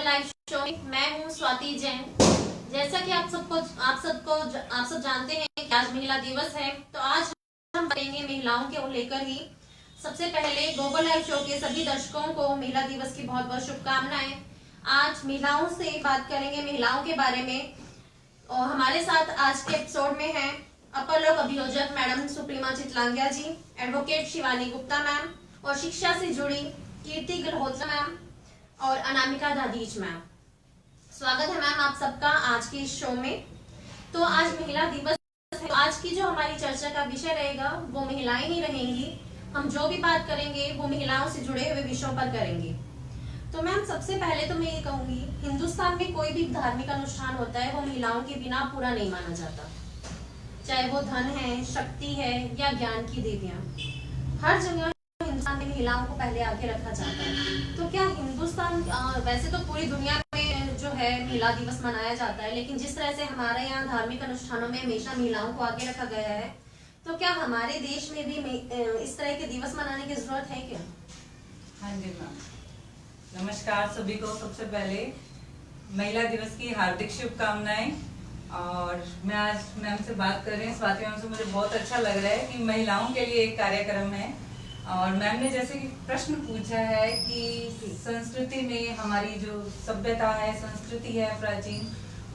Global live show में मैं हूं स्वाति जैन। जैसा कि आप सब जानते हैं कि आज महिला दिवस है, तो आज हम करेंगे महिलाओं के लेकर ही। सबसे पहले ग्लोबल लाइव शो के सभी दर्शकों को महिला दिवस की बहुत बहुत शुभकामनाएं। आज महिलाओं से बात करेंगे, महिलाओं के बारे में। और हमारे साथ आज के एपिसोड में है अपर लोक अभियोजक मैडम सुप्रीमा चितलांगिया जी, एडवोकेट शिवानी गुप्ता मैम, और शिक्षा से जुड़ी कीर्ति गल्होत्रा मैम और अनामिका दादीज मैम। स्वागत है मैम आप सबका आज के इस शो में। तो आज महिला दिवस है, तो आज की जो हमारी चर्चा का विषय रहेगा वो महिलाएं ही रहेंगी। हम जो भी बात करेंगे वो महिलाओं से जुड़े हुए विषयों पर करेंगे। तो मैम सबसे पहले तो मैं ये कहूंगी, हिंदुस्तान में कोई भी धार्मिक अनुष्ठान होता है वो महिलाओं के बिना पूरा नहीं माना जाता। चाहे वो धन है, शक्ति है या ज्ञान की देवियां, हर जगह हिंदुस्तान में महिलाओं को पहले आगे रखा जाता है। तो क्या हिंदुस्तान, वैसे तो पूरी दुनिया में जो है महिला दिवस मनाया जाता है, लेकिन जिस तरह से हमारे यहाँ धार्मिक अनुष्ठानों में हमेशा महिलाओं को आगे रखा गया है, तो क्या हमारे देश में भी इस तरह के दिवस मनाने की जरूरत है क्या? हाँ जी मैम, नमस्कार सभी को। सबसे पहले महिला दिवस की हार्दिक शुभकामनाएं। और मैं आज मैम से बात कर रही हूँ, स्वाति मैम से। मुझे बहुत अच्छा लग रहा है कि महिलाओं के लिए एक कार्यक्रम है। और मैम ने जैसे कि प्रश्न पूछा है कि संस्कृति में हमारी जो सभ्यता है, संस्कृति है प्राचीन,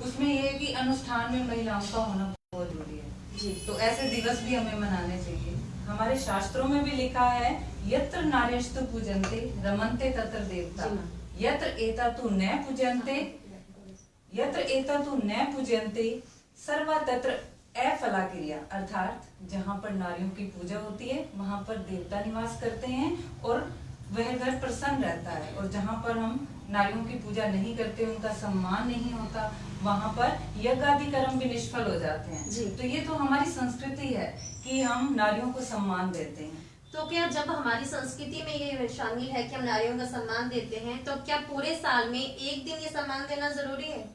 उसमें ये है कि अनुष्ठान में महिलाओं का होना बहुत जरूरी है जी। तो ऐसे दिवस भी हमें मनाने चाहिए। हमारे शास्त्रों में भी लिखा है, यत्र नार्यस्तु पूजन्ते रमन्ते तत्र देवता, यत्र एतातु न पूजन्ते, यत्र एतातु न पूजन्ते सर्वा तत्र अफला क्रिया। अर्थात जहाँ पर नारियों की पूजा होती है वहाँ पर देवता निवास करते हैं और वह घर प्रसन्न रहता है। और जहाँ पर हम नारियों की पूजा नहीं करते, उनका सम्मान नहीं होता, वहाँ पर यज्ञ आदि कर्म भी निष्फल हो जाते हैं जी। तो ये तो हमारी संस्कृति है कि हम नारियों को सम्मान देते हैं। तो क्या जब हमारी संस्कृति में ये शामिल है कि हम नारियों का सम्मान देते हैं, तो क्या पूरे साल में एक दिन ये सम्मान देना जरूरी है?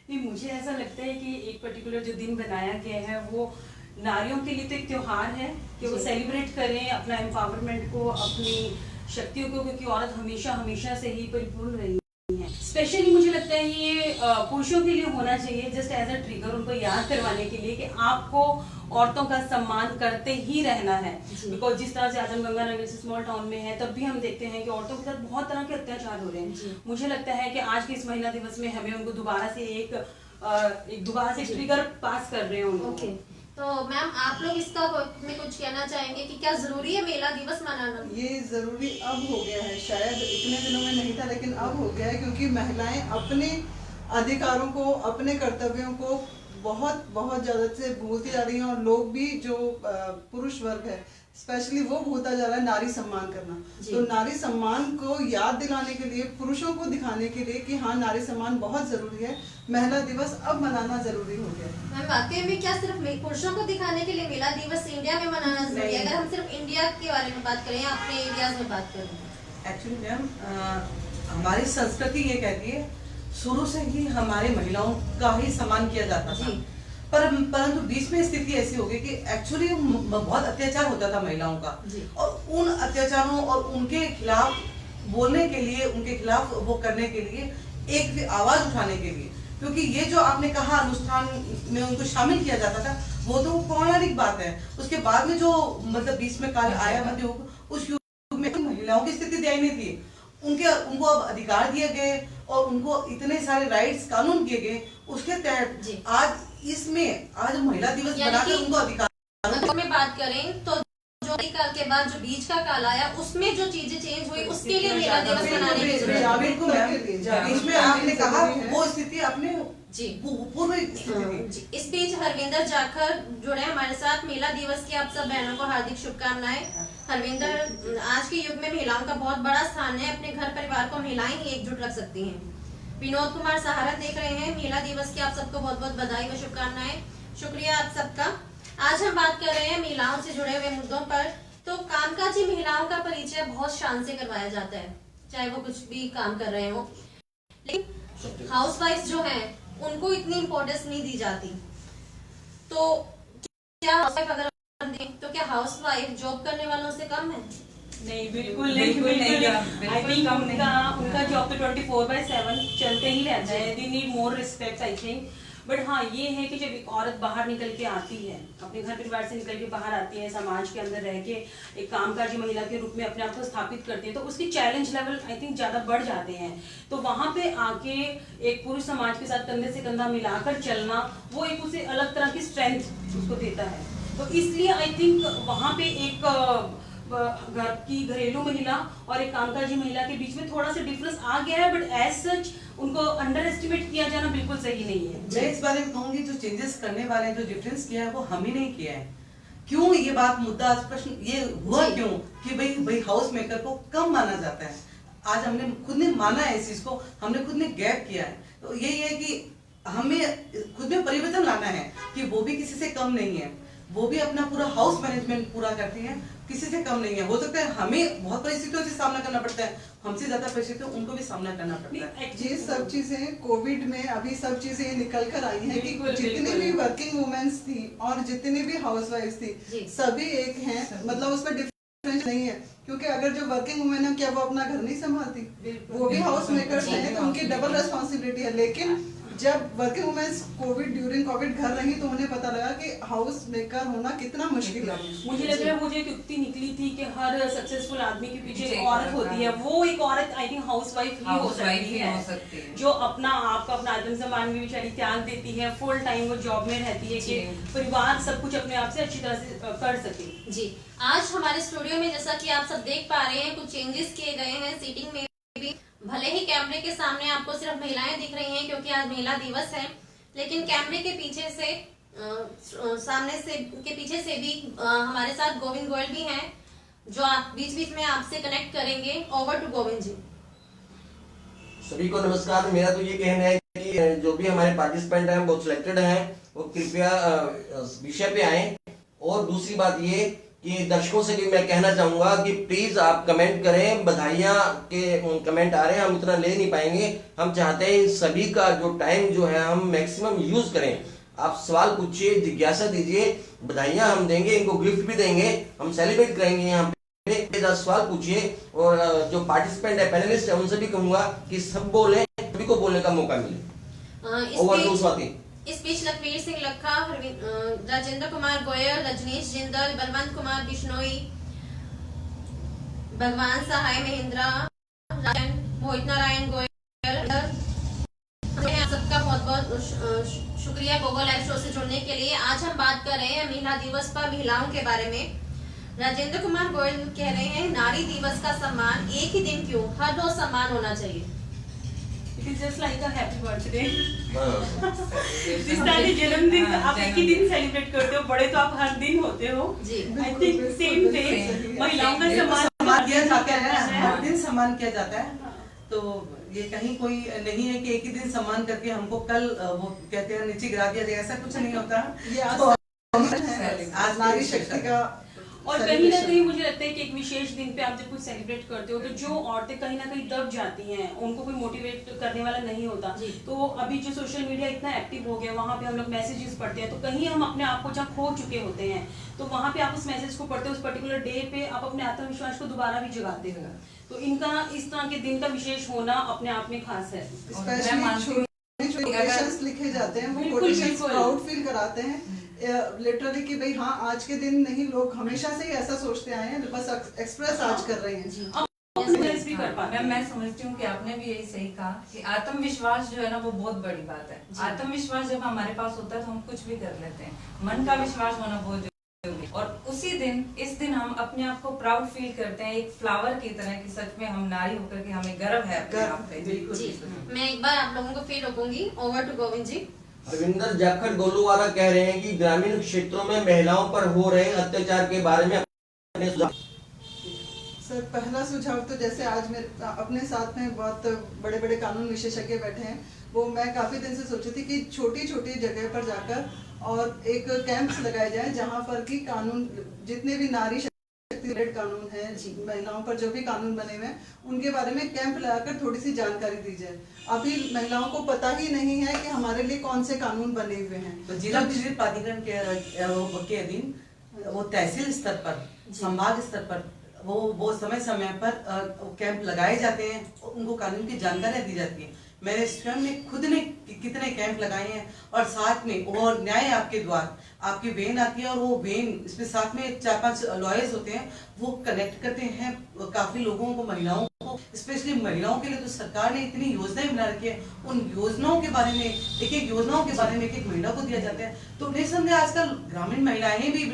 नहीं, मुझे ऐसा लगता है कि एक पर्टिकुलर जो दिन बनाया गया है वो नारियों के लिए तो एक त्योहार है कि वो सेलिब्रेट करें अपना एम्पावरमेंट को, अपनी शक्तियों को, क्योंकि औरत हमेशा हमेशा से ही परिपूर्ण रही है। स्पेशली मुझे लगता है ये पुरुषों के लिए होना चाहिए, जस्ट एज अ ट्रिगर उनको याद करवाने के लिए कि आपको औरतों का सम्मान करते ही रहना है। बिकॉज जिस तरह से आजमगंगा नगर से स्मॉल टाउन में है, तब भी हम देखते हैं कि औरतों के साथ बहुत तरह के अत्याचार हो रहे हैं। मुझे लगता है कि आज के इस महिला दिवस में हमें उनको दोबारा से एक ट्रिगर पास कर रहे हैं उनको। तो मैम आप लोग इसका में कुछ कहना चाहेंगे कि क्या जरूरी है महिला दिवस मनाना? ये जरूरी अब हो गया है, शायद इतने दिनों में नहीं था लेकिन अब हो गया है, क्योंकि महिलाएं अपने अधिकारों को, अपने कर्तव्यों को बहुत ज्यादा से भूलती जा रही हैं। और लोग भी जो पुरुष वर्ग है स्पेशली वो भूलता जा रहा है नारी सम्मान करना। तो नारी सम्मान को याद दिलाने के लिए, पुरुषों को दिखाने के लिए कि हाँ नारी सम्मान बहुत जरूरी है, महिला दिवस अब मनाना जरूरी हो गया है। मैम वाकई में क्या सिर्फ पुरुषों को दिखाने के लिए महिला दिवस इंडिया में मनाना जरूरी है? अगर हम सिर्फ इंडिया के बारे में बात करें या अपने एरियाज में बात करें? एक्चुअली मैम हमारी संस्कृति ये कहती है शुरू से ही हमारे महिलाओं का ही सम्मान किया जाता था, परंतु बीच में स्थिति ऐसी हो गई कि एक्चुअली बहुत अत्याचार होता था महिलाओं का। और उन अत्याचारों और उनके खिलाफ बोलने के लिए, उनके खिलाफ वो करने के लिए, एक आवाज उठाने के लिए, क्योंकि ये जो आपने कहा अनुष्ठान में उनको शामिल किया जाता था, वो तो पौराणिक बात है। उसके बाद में जो मतलब बीच में काल आया मध्य युग, उस युग में महिलाओं की स्थिति दयनीय थी। उनको अब अधिकार दिए गए और उनको इतने सारे राइट्स कानून किए गए, उसके तहत आज महिला दिवस बनाकर उनको अधिकार में बात करें तो जो काल के बाद जो बीच का काल आया, उसमें जो चीजें चेंज हुई उसके लिए महिला दिवस मनाने की जरूरत है। बीच में आपने कहा वो स्थिति अपने पूर्व इस बीच हरविंदर जाखर जुड़े हमारे साथ। महिला दिवस की आप सब बहनों को हार्दिक शुभकामनाएं। हरविंदर, आज के युग में महिलाओं का बहुत बड़ा स्थान है, अपने घर परिवार को महिलाएं ही एकजुट रख सकती हैं। विनोद कुमार सहारा देख रहे हैं। महिला दिवस की आप सबको बहुत बहुत बधाई व शुभकामनाएं। शुक्रिया आप सबका। आज हम बात कर रहे हैं महिलाओं से जुड़े हुए मुद्दों पर। तो कामकाजी महिलाओं का परिचय बहुत शान से करवाया जाता है, चाहे वो कुछ भी काम कर रहे हो, लेकिन हाउसवाइफ जो है उनको इतनी इम्पोर्टेंस नहीं दी जाती। तो क्या हाउसवाइफ अगर दें तो क्या हाउसवाइफ जॉब करने वालों से कम है? नहीं बिल्कुल नहीं, बिल्कुल नहीं, बिल्कुल आई थिंक कम नहीं। उनका जॉब तो 24/7 चलते ही रहता है। They need more respect I think. But हाँ ये है कि जब एक औरत बाहर निकल के आती है, अपने घर परिवार से निकल के बाहर आती है, समाज के अंदर रह के एक कामकाजी महिला के रूप में अपने आप को स्थापित करती है, तो उसके चैलेंज लेवल आई थिंक ज्यादा बढ़ जाते हैं। तो वहां पे आके एक पुरुष समाज के साथ कंधे से कंधा मिलाकर चलना, वो एक उसे अलग तरह की स्ट्रेंथ उसको देता है। तो इसलिए आई थिंक वहां पे एक घर की घरेलू महिला और एक कामकाजी महिला के बीच में थोड़ा सा डिफरेंस आ गया है, बट एज सच उनको अंडर एस्टिमेट किया जाना बिल्कुल सही नहीं है। मैं इस बारे में कहूंगी जो चेंजेस करने वाले हैं, जो डिफरेंस किया है वो हम ही नहीं किया है। क्यों ये बात मुद्दा आज प्रश्न ये हुआ क्यों कि भाई हाउस मेकर को कम माना जाता है। आज हमने खुद ने माना है इस चीज को, हमने खुद ने गैप किया है। तो यही है कि हमें खुद में परिवर्तन लाना है कि वो भी किसी से कम नहीं है, वो भी अपना पूरा हाउस मैनेजमेंट पूरा करती है, किसी से कम नहीं है। हो सकता है हमें बहुत परिस्थितियों से सामना करना पड़ता है, हमसे ज्यादा परिस्थितियों उनको भी सामना करना पड़ता है। ये सब चीजें कोविड में अभी सब चीजें निकल कर आई हैं कि बिल्कुल, जितनी बिल्कुल। भी वर्किंग वुमेन्स थी और जितनी भी हाउसवाइफ्स थी जी। सभी एक हैं, मतलब उसमें डिफरेंस नहीं है। क्योंकि अगर जो वर्किंग वुमेन है क्या वो अपना घर नहीं संभालती, बिल्कुल, वो भी बिल्कुल, हाउस मेकर्स जी। हैं, तो उनकी डबल रेस्पॉन्सिबिलिटी है। लेकिन जब वर्किंग वुमेन्स ड्यूरिंग कोविड घर रही तो उन्हें पता लगा कि हाउस मेकर होना कितना मुश्किल है। मुझे लग रहा है मुझे एक युक्ति निकली थी कि हर सक्सेसफुल आदमी के पीछे जी, एक औरत होती है। वो एक औरत आई थिंक हाउसवाइफ ही हो हाउसवाइफ सकती ही है, हो सकती है। जो अपना आपका अपना आत्मसम्मान भी बेचारी त्याग देती है, फुल टाइम वो जॉब में रहती है कि जी। परिवार सब कुछ अपने आप से अच्छी तरह से कर सके। जी, आज हमारे स्टूडियो में जैसा कि आप सब देख पा रहे हैं कुछ चेंजेस किए गए हैं सीटिंग में भी। भले ही कैमरे के सामने आपको सिर्फ महिलाएं दिख रही हैं क्योंकि आज महिला दिवस है, लेकिन कैमरे के पीछे से सामने से के पीछे से भी हमारे साथ गोविंद गोयल भी हैं जो आप बीच बीच में आपसे कनेक्ट करेंगे। ओवर टू गोविंद जी। सभी को नमस्कार। मेरा तो ये कहना है कि जो भी हमारे पार्टिसिपेंट हैं वो सिलेक्टेड हैं वो कृपया विषय पे आए। और दूसरी बात ये कि दर्शकों से भी मैं कहना चाहूंगा कि प्लीज आप कमेंट करें। बधाइयां के कमेंट आ रहे हैं, हम इतना ले नहीं पाएंगे। हम चाहते हैं सभी का जो टाइम जो है हम मैक्सिमम यूज करें। आप सवाल पूछिए, जिज्ञासा दीजिए, बधाइयां हम देंगे, इनको गिफ्ट भी देंगे, हम सेलिब्रेट करेंगे यहाँ पे। सवाल पूछिए और जो पार्टिसिपेंट है, पैनलिस्ट है, उनसे भी कहूंगा कि सब बोले, सभी को बोलने का मौका मिले। Over to Swati. Speech Lakhvir Singh Lakha, Rajendra Kumar Goyal, Rajneesh Jindal, Balwant Kumar Bishnoi, भगवान सहाय महेंद्रा, मोहित नारायण गोयल। आप सबका बहुत बहुत शुक्रिया गूगल लाइव शो से जुड़ने के लिए। आज हम बात कर रहे हैं महिला दिवस पर महिलाओं के बारे में। राजेंद्र कुमार गोयल कह रहे हैं नारी दिवस का सम्मान एक ही दिन क्यों, हर रोज सम्मान होना चाहिए। It is just like a happy birthday. हाँ। जिस तरह जन्मदिन आप एक ही दिन सेलिब्रेट करते हो, बड़े तो आप हर दिन होते हो। जी। आई थिंक सेम डे महिलाओं का सम्मान किया जाता है, है। हर दिन सम्मान किया जाता है। तो ये कहीं कोई नहीं है कि एक ही दिन सम्मान करके हमको कल वो कहते हैं नीचे गिरा दिया जाए, ऐसा कुछ नहीं होता। ये आज तो आज नारी शक्ति का और कहीं ना कहीं मुझे लगता है कि एक विशेष दिन पे आप जब कुछ सेलिब्रेट करते हो तो जो औरतें कहीं ना कहीं दब जाती हैं, उनको कोई मोटिवेट करने वाला नहीं होता। तो अभी जो सोशल मीडिया इतना एक्टिव हो गया, वहाँ पे हम लोग मैसेजेस पढ़ते हैं, तो कहीं हम अपने आप को जहाँ खो चुके होते हैं, तो वहाँ पे आप उस मैसेज को पढ़ते हो, उस पर्टिकुलर डे पे आप अपने आत्मविश्वास को दोबारा भी जगाते हो। तो इनका इस तरह के दिन का विशेष होना अपने आप में खास है। स्पेशली कोटेशंस लिखे जाते हैं, वो बिल्कुल, कोटेशंस बिल्कुल। प्राउड फील कराते हैं लिटरली कि भाई हाँ आज के दिन नहीं, लोग हमेशा से ही ऐसा सोचते आए हैं, बस एक्सप्रेस आज कर रहे हैं। भी कर पाते हैं। मैं समझती हूँ कि आपने भी यही सही कहा कि आत्मविश्वास जो है ना वो बहुत बड़ी बात है। आत्मविश्वास जब हमारे पास होता है तो हम कुछ भी कर लेते हैं। मन का विश्वास होना बहुत जरूरी है। और उसी दिन, इस दिन हम अपने आप को प्राउड फील करते हैं, एक फ्लावर की तरह कि सच में हम नारी होकर के हमें गर्व है अपने आप पे। जी, मैं एक बार आप लोगों को फिर रोकूंगी। ओवर टू गोविंद जी। रविंदर जाखड़ गोलूवाला कह रहे हैं कि ग्रामीण क्षेत्रों में महिलाओं पर हो रहे अत्याचार के बारे में अपने सुझाव। सर पहला सुझाव तो जैसे आज मेरे अपने साथ में बहुत बड़े बड़े कानून विशेषज्ञ बैठे हैं, वो मैं काफी दिन से सोची थी कि छोटी छोटी जगह पर जाकर और एक कैंप्स लगाए जाए जहां पर कि कानून जितने भी नारी शक्ति कानून है, महिलाओं पर जो भी कानून बने हुए हैं उनके बारे में कैंप लगाकर थोड़ी सी जानकारी दी जाए। अभी महिलाओं को पता ही नहीं है कि हमारे लिए कौन से कानून बने हुए हैं। तो जिला बिजली प्राधिकरण के अधीन वो तहसील स्तर पर, संभाग स्तर पर वो समय समय पर कैंप लगाए जाते हैं, उनको कानून की जानकारियां दी जाती है। मैंने स्वयं ने खुद ने कितने कैंप लगाए हैं, और साथ में वो न्याय आपके द्वार, आपकी वेन आती है और वो वेन इसमें साथ में 4-5 लॉयर्स होते हैं, वो कनेक्ट करते हैं काफी लोगों को, महिलाओं को, स्पेशली महिलाओं के लिए तो सरकार ने इतनी योजनाएं बना रखी है। उन योजनाओं के बारे में एक योजनाओं के बारे में एक महिला को दिया जाता है। तो निसंदेह आजकल ग्रामीण महिलाएं भी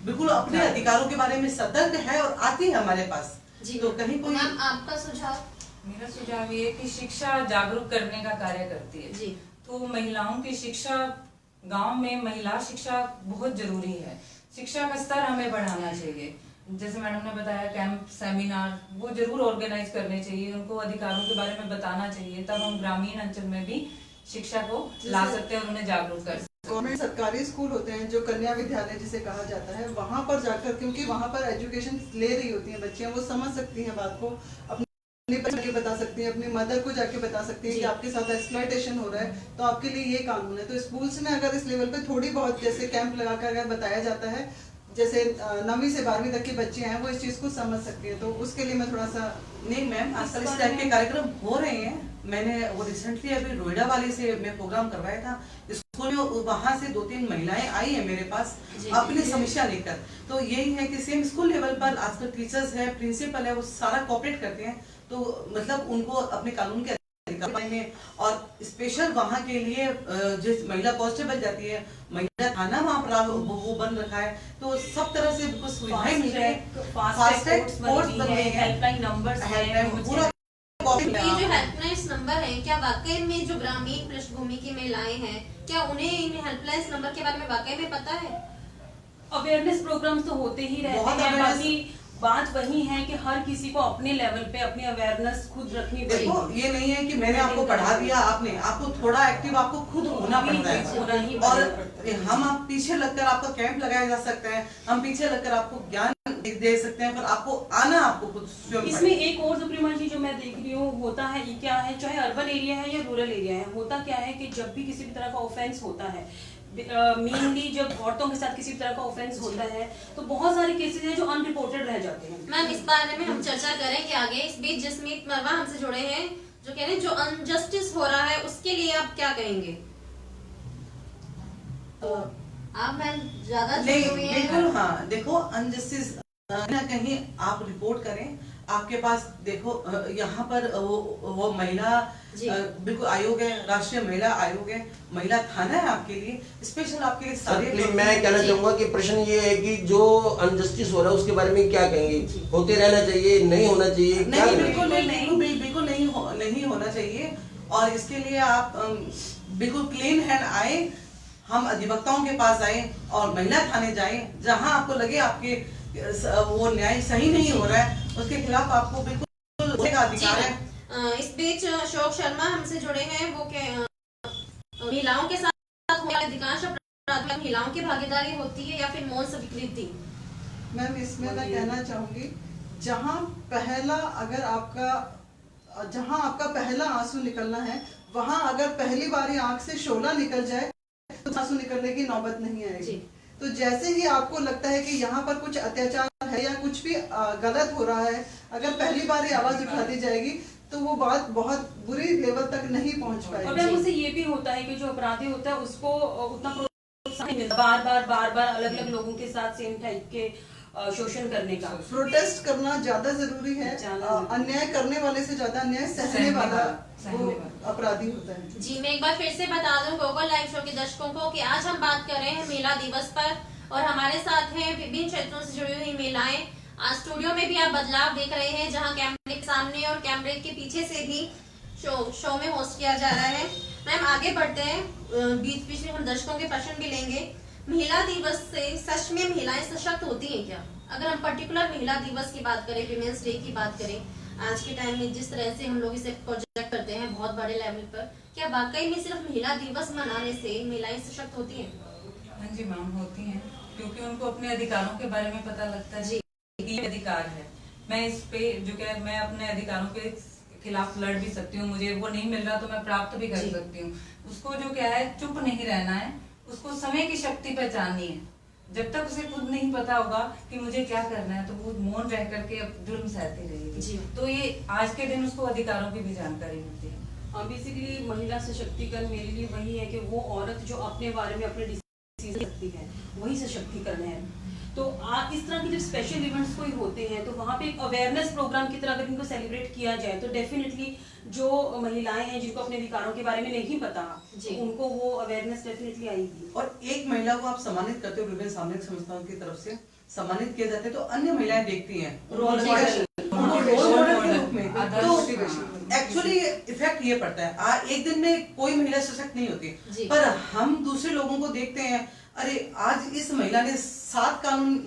बिल्कुल अपने अधिकारों के बारे में सतर्क है और आती है हमारे पास। जी तो कहीं कोई मैम आपका सुझाव? मेरा सुझाव ये है कि शिक्षा जागरूक करने का कार्य करती है। जी। तो महिलाओं की शिक्षा, गांव में महिला शिक्षा बहुत जरूरी है। शिक्षा का स्तर हमें बढ़ाना चाहिए। जैसे मैडम ने बताया, कैंप, सेमिनार वो जरूर ऑर्गेनाइज करने चाहिए, उनको अधिकारों के बारे में बताना चाहिए, तब हम ग्रामीण अंचल में भी शिक्षा को ला सकते हैं और उन्हें जागरूक कर सकते हैं। गवर्नमेंट सरकारी स्कूल होते हैं जो कन्या विद्यालय जिसे कहा जाता है, वहाँ पर जाकर, क्योंकि वहाँ पर एजुकेशन ले रही होती हैं बच्चियाँ, वो समझ सकती हैं बात को, अपनी बच्ची के बता सकती हैं, अपनी मदर को जाके बता सकती हैं कि आपके साथ एक्सप्लॉयटेशन हो रहा है, तो आपके लिए ये कानून है। तो स्कूल्स में अगर इस लेवल पे थोड़ी बहुत जैसे कैंप लगाकर अगर बताया जाता है, जैसे 9वीं से 12वीं तक की बच्चियां हैं वो इस चीज को समझ सकती है, तो उसके लिए मैं थोड़ा सा। नहीं मैम, आजकल इस टाइप के कार्यक्रम हो रहे हैं। मैंने वो रिसेंटली अभी रोइडा वाले से मैं प्रोग्राम करवाया था स्कूल में, वहां से 2-3 महिलाएं आई है मेरे पास अपनी समस्या लेकर। तो यही है कि सेम स्कूल लेवल पर आजकल टीचर्स है, प्रिंसिपल है, वो सारा कोऑपरेट करते हैं। तो मतलब उनको अपने कानून के अधिकार में, और स्पेशल वहाँ के लिए जिस महिला कांस्टेबल जाती है, महिला थाना वहाँ पर वो बन रखा है, तो सब तरह से उनको सुविधाएं मिल रही है। फास्ट ट्रैक कोर्ट्स बन गए हैं, हेल्पलाइन नंबर्स हैं, पूरा ये जो हेल्पलाइन नंबर है, क्या वाकई में जो ग्रामीण पृष्ठभूमि की महिलाएं हैं, क्या उन्हें इन हेल्पलाइन नंबर के बारे में वाकई में पता है? अवेयरनेस प्रोग्राम्स तो होते ही रहते बहुत हैं। awareness- बाकी बात वही है कि हर किसी को अपने लेवल पे अपनी अवेयरनेस खुद रखनी देखो, पड़ेगी। ये नहीं है कि मैंने आपको पढ़ा दिया, आपको थोड़ा एक्टिव आपको खुद होना पड़ता होना ही है। पड़ता और है। हम आप पीछे लगकर आपका कैंप लगाया जा सकता है, हम पीछे लगकर आपको ज्ञान दे सकते हैं, पर आपको आना आपको खुद स्वयं इसमें पड़ेगा। एक और सुप्रीमा जी जो मैं देख रही हूँ, होता है ये क्या है, चाहे अर्बन एरिया है या रूरल एरिया है, होता क्या है कि जब भी किसी भी तरह का ऑफेंस होता है, मेनली जब औरतों के साथ किसी भी तरह का ऑफेंस होता है, तो बहुत सारे केसेस हैं जो अनरिपोर्टेड रह जाते हैं। मैम इस बारे में हम चर्चा करेंगे आगे। इस बीच जसमीत मरवा हमसे जुड़े हैं, जो कह रहे हैं जो अनजस्टिस हो रहा है उसके लिए आप क्या कहेंगे? आप मैम ज्यादा जुड़ी नहीं, हुई हैं। बिल्कुल हाँ। देखो, अनजस्टिस ना कहीं आप रिपोर्ट करें, आपके पास देखो यहाँ पर वो महिला बिल्कुल आयोग है, राष्ट्रीय महिला आयोग है, महिला थाना है आपके लिए, स्पेशल आपके लिए सर सारे। प्लीज मैं कहना चाहूंगा कि प्रश्न ये है कि जो अनजस्टिस हो रहा है उसके बारे में क्या कहेंगे? होते रहना चाहिए, नहीं होना चाहिए, क्या नहीं, करें? बिल्कुल नहीं होना चाहिए। और इसके लिए आप बिल्कुल क्लीन हैंड आए, हम अधिवक्ताओं के पास आए और महिला थाने जाएं, जहां आपको लगे आपके वो न्याय सही नहीं हो रहा है, उसके खिलाफ आपको बिल्कुल बोलने का अधिकार है। इस बीच अशोक शर्मा हमसे जुड़े हैं, वो महिलाओं के साथ होने वाले अधिकांश अपराध में महिलाओं की भागीदारी होती है या फिर मौन स्वीकृति? मैम इसमें मैं कहना चाहूंगी, जहाँ आपका पहला आंसू निकलना है, वहाँ अगर पहली बारी आंख से शोला निकल जाए तो आंसू निकलने की नौबत नहीं आएगी। तो जैसे ही आपको लगता है कि यहाँ पर कुछ अत्याचार है या कुछ भी गलत हो रहा है, अगर पहली बार आवाज उठा दी जाएगी तो वो बात बहुत बुरी लेवल तक नहीं पहुँच और पाएगी। मैम उससे ये भी होता है कि जो अपराधी होता है उसको उतना प्रोत्साहन नहीं मिलता, बार बार अलग अलग लोगों के साथ सेम टाइप के शोषण करने का। प्रोटेस्ट करना ज्यादा जरूरी है, अन्याय करने वाले से ज्यादा अन्याय सहने वाला वो अपराधी होता है। जी मैं एक बार फिर से बता दूं गोगल लाइव शो के दर्शकों को कि आज हम बात कर रहे हैं महिला दिवस पर, और हमारे साथ हैं विभिन्न क्षेत्रों से जुड़ी हुई महिलाएं। आज स्टूडियो में भी आप बदलाव देख रहे हैं, जहां कैमरे के सामने और कैमरे के पीछे से भी शो में होस्ट किया जा रहा है। मैम आगे बढ़ते हैं, बीच बीच में हम दर्शकों के प्रश्न भी लेंगे। महिला दिवस से सच में महिलाएं सशक्त होती हैं क्या? अगर हम पर्टिकुलर महिला दिवस की बात करें, विमेंस डे की बात करें, आज के टाइम में जिस तरह से हम लोग इसे प्रोजेक्ट करते हैं बहुत बड़े लेवल पर, क्या वाकई में सिर्फ महिला दिवस मनाने से महिलाएं सशक्त होती हैं? हाँ जी मैम, होती हैं, क्योंकि उनको अपने अधिकारों के बारे में पता लगता है कि ये अधिकार है, मैं इस पे जो क्या मैं अपने अधिकारों के खिलाफ लड़ भी सकती हूँ, मुझे वो नहीं मिल रहा तो मैं प्राप्त भी कर सकती हूँ। उसको जो क्या है चुप नहीं रहना है, उसको समय की शक्ति पहचाननी है, जब तक उसे खुद नहीं पता होगा कि मुझे क्या करना है, तो वो मौन रह करके अब जुर्म सहती रहेगी। जी। तो ये आज के दिन उसको अधिकारों की भी जानकारी मिलती है। बेसिकली महिला सशक्तिकरण मेरे लिए वही है कि वो औरत जो अपने बारे में अपने डिसीजन सकती है, वही सशक्तिकरण है। तो आप इस तरह के जब स्पेशल इवेंट्स कोई होते हैं तो वहाँ पे एक अवेयरनेस प्रोग्राम की तरह अगर इनको सेलिब्रेट किया जाए तो डेफिनेटली जो महिलाएं हैं जिनको अपने अधिकारों के बारे में नहीं पता, तो उनको वो अवेयरनेस डेफिनेटली आएगी। और एक महिला को आप सम्मानित करते हो विभिन्न सामाजिक संस्थाओं की तरफ से सम्मानित किया जाता है, तो अन्य महिलाएं देखती हैं रोल मॉडल के रूप में, तो एक्चुअली इफेक्ट ये पड़ता है। एक दिन में कोई महिला सशक्त नहीं होती, पर हम दूसरे लोगों को देखते हैं, अरे आज इस महिला ने 7 कानून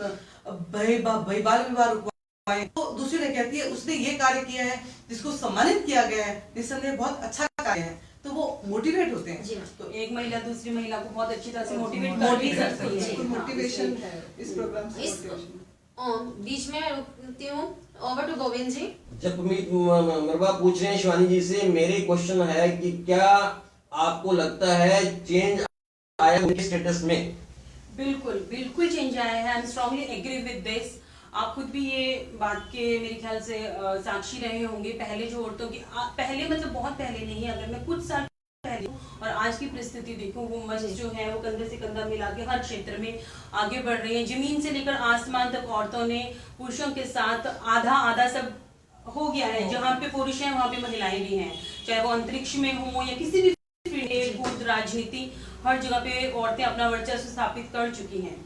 बाल विवाह रुकवाए, तो दूसरी ने कहती है उसने ये कार्य किया है जिसको सम्मानित किया गया है, निस्संदेह बहुत अच्छा कार्य है, तो वो मोटिवेट होते हैं। तो एक महिला दूसरी महिला को बहुत अच्छी तरह से मोटिवेट कर भी सकती है। मोटिवेशन है इस प्रोग्राम से। बीच में रुकती हूँ, ओवर टू गोविंद जी। जब मरवा पूछ रहे हैं शिवानी जी से, मेरे क्वेश्चन है कि क्या आपको लगता है चेंज आया उनके स्टेटस में? बिल्कुल बिल्कुल चेंज आया है। I am strongly agree with this. आप खुद भी ये बात के मेरे ख्याल से साक्षी रहे होंगे। पहले जो औरतों की पहले मतलब बहुत पहले नहीं, अगर मैं कुछ साल पहले और आज की परिस्थिति देखूं, वो मर्द जो है वो कंधे से कंधा मिला के हर क्षेत्र में आगे बढ़ रही है। जमीन से लेकर आसमान तक औरतों ने पुरुषों के साथ आधा आधा सब हो गया है। जहाँ पे पुरुष हैं वहाँ पे महिलाएं भी हैं, चाहे वो अंतरिक्ष में हो या किसी भी फील्ड, राजनीति, हर जगह पे औरतें अपना वर्चस्व स्थापित कर चुकी हैं।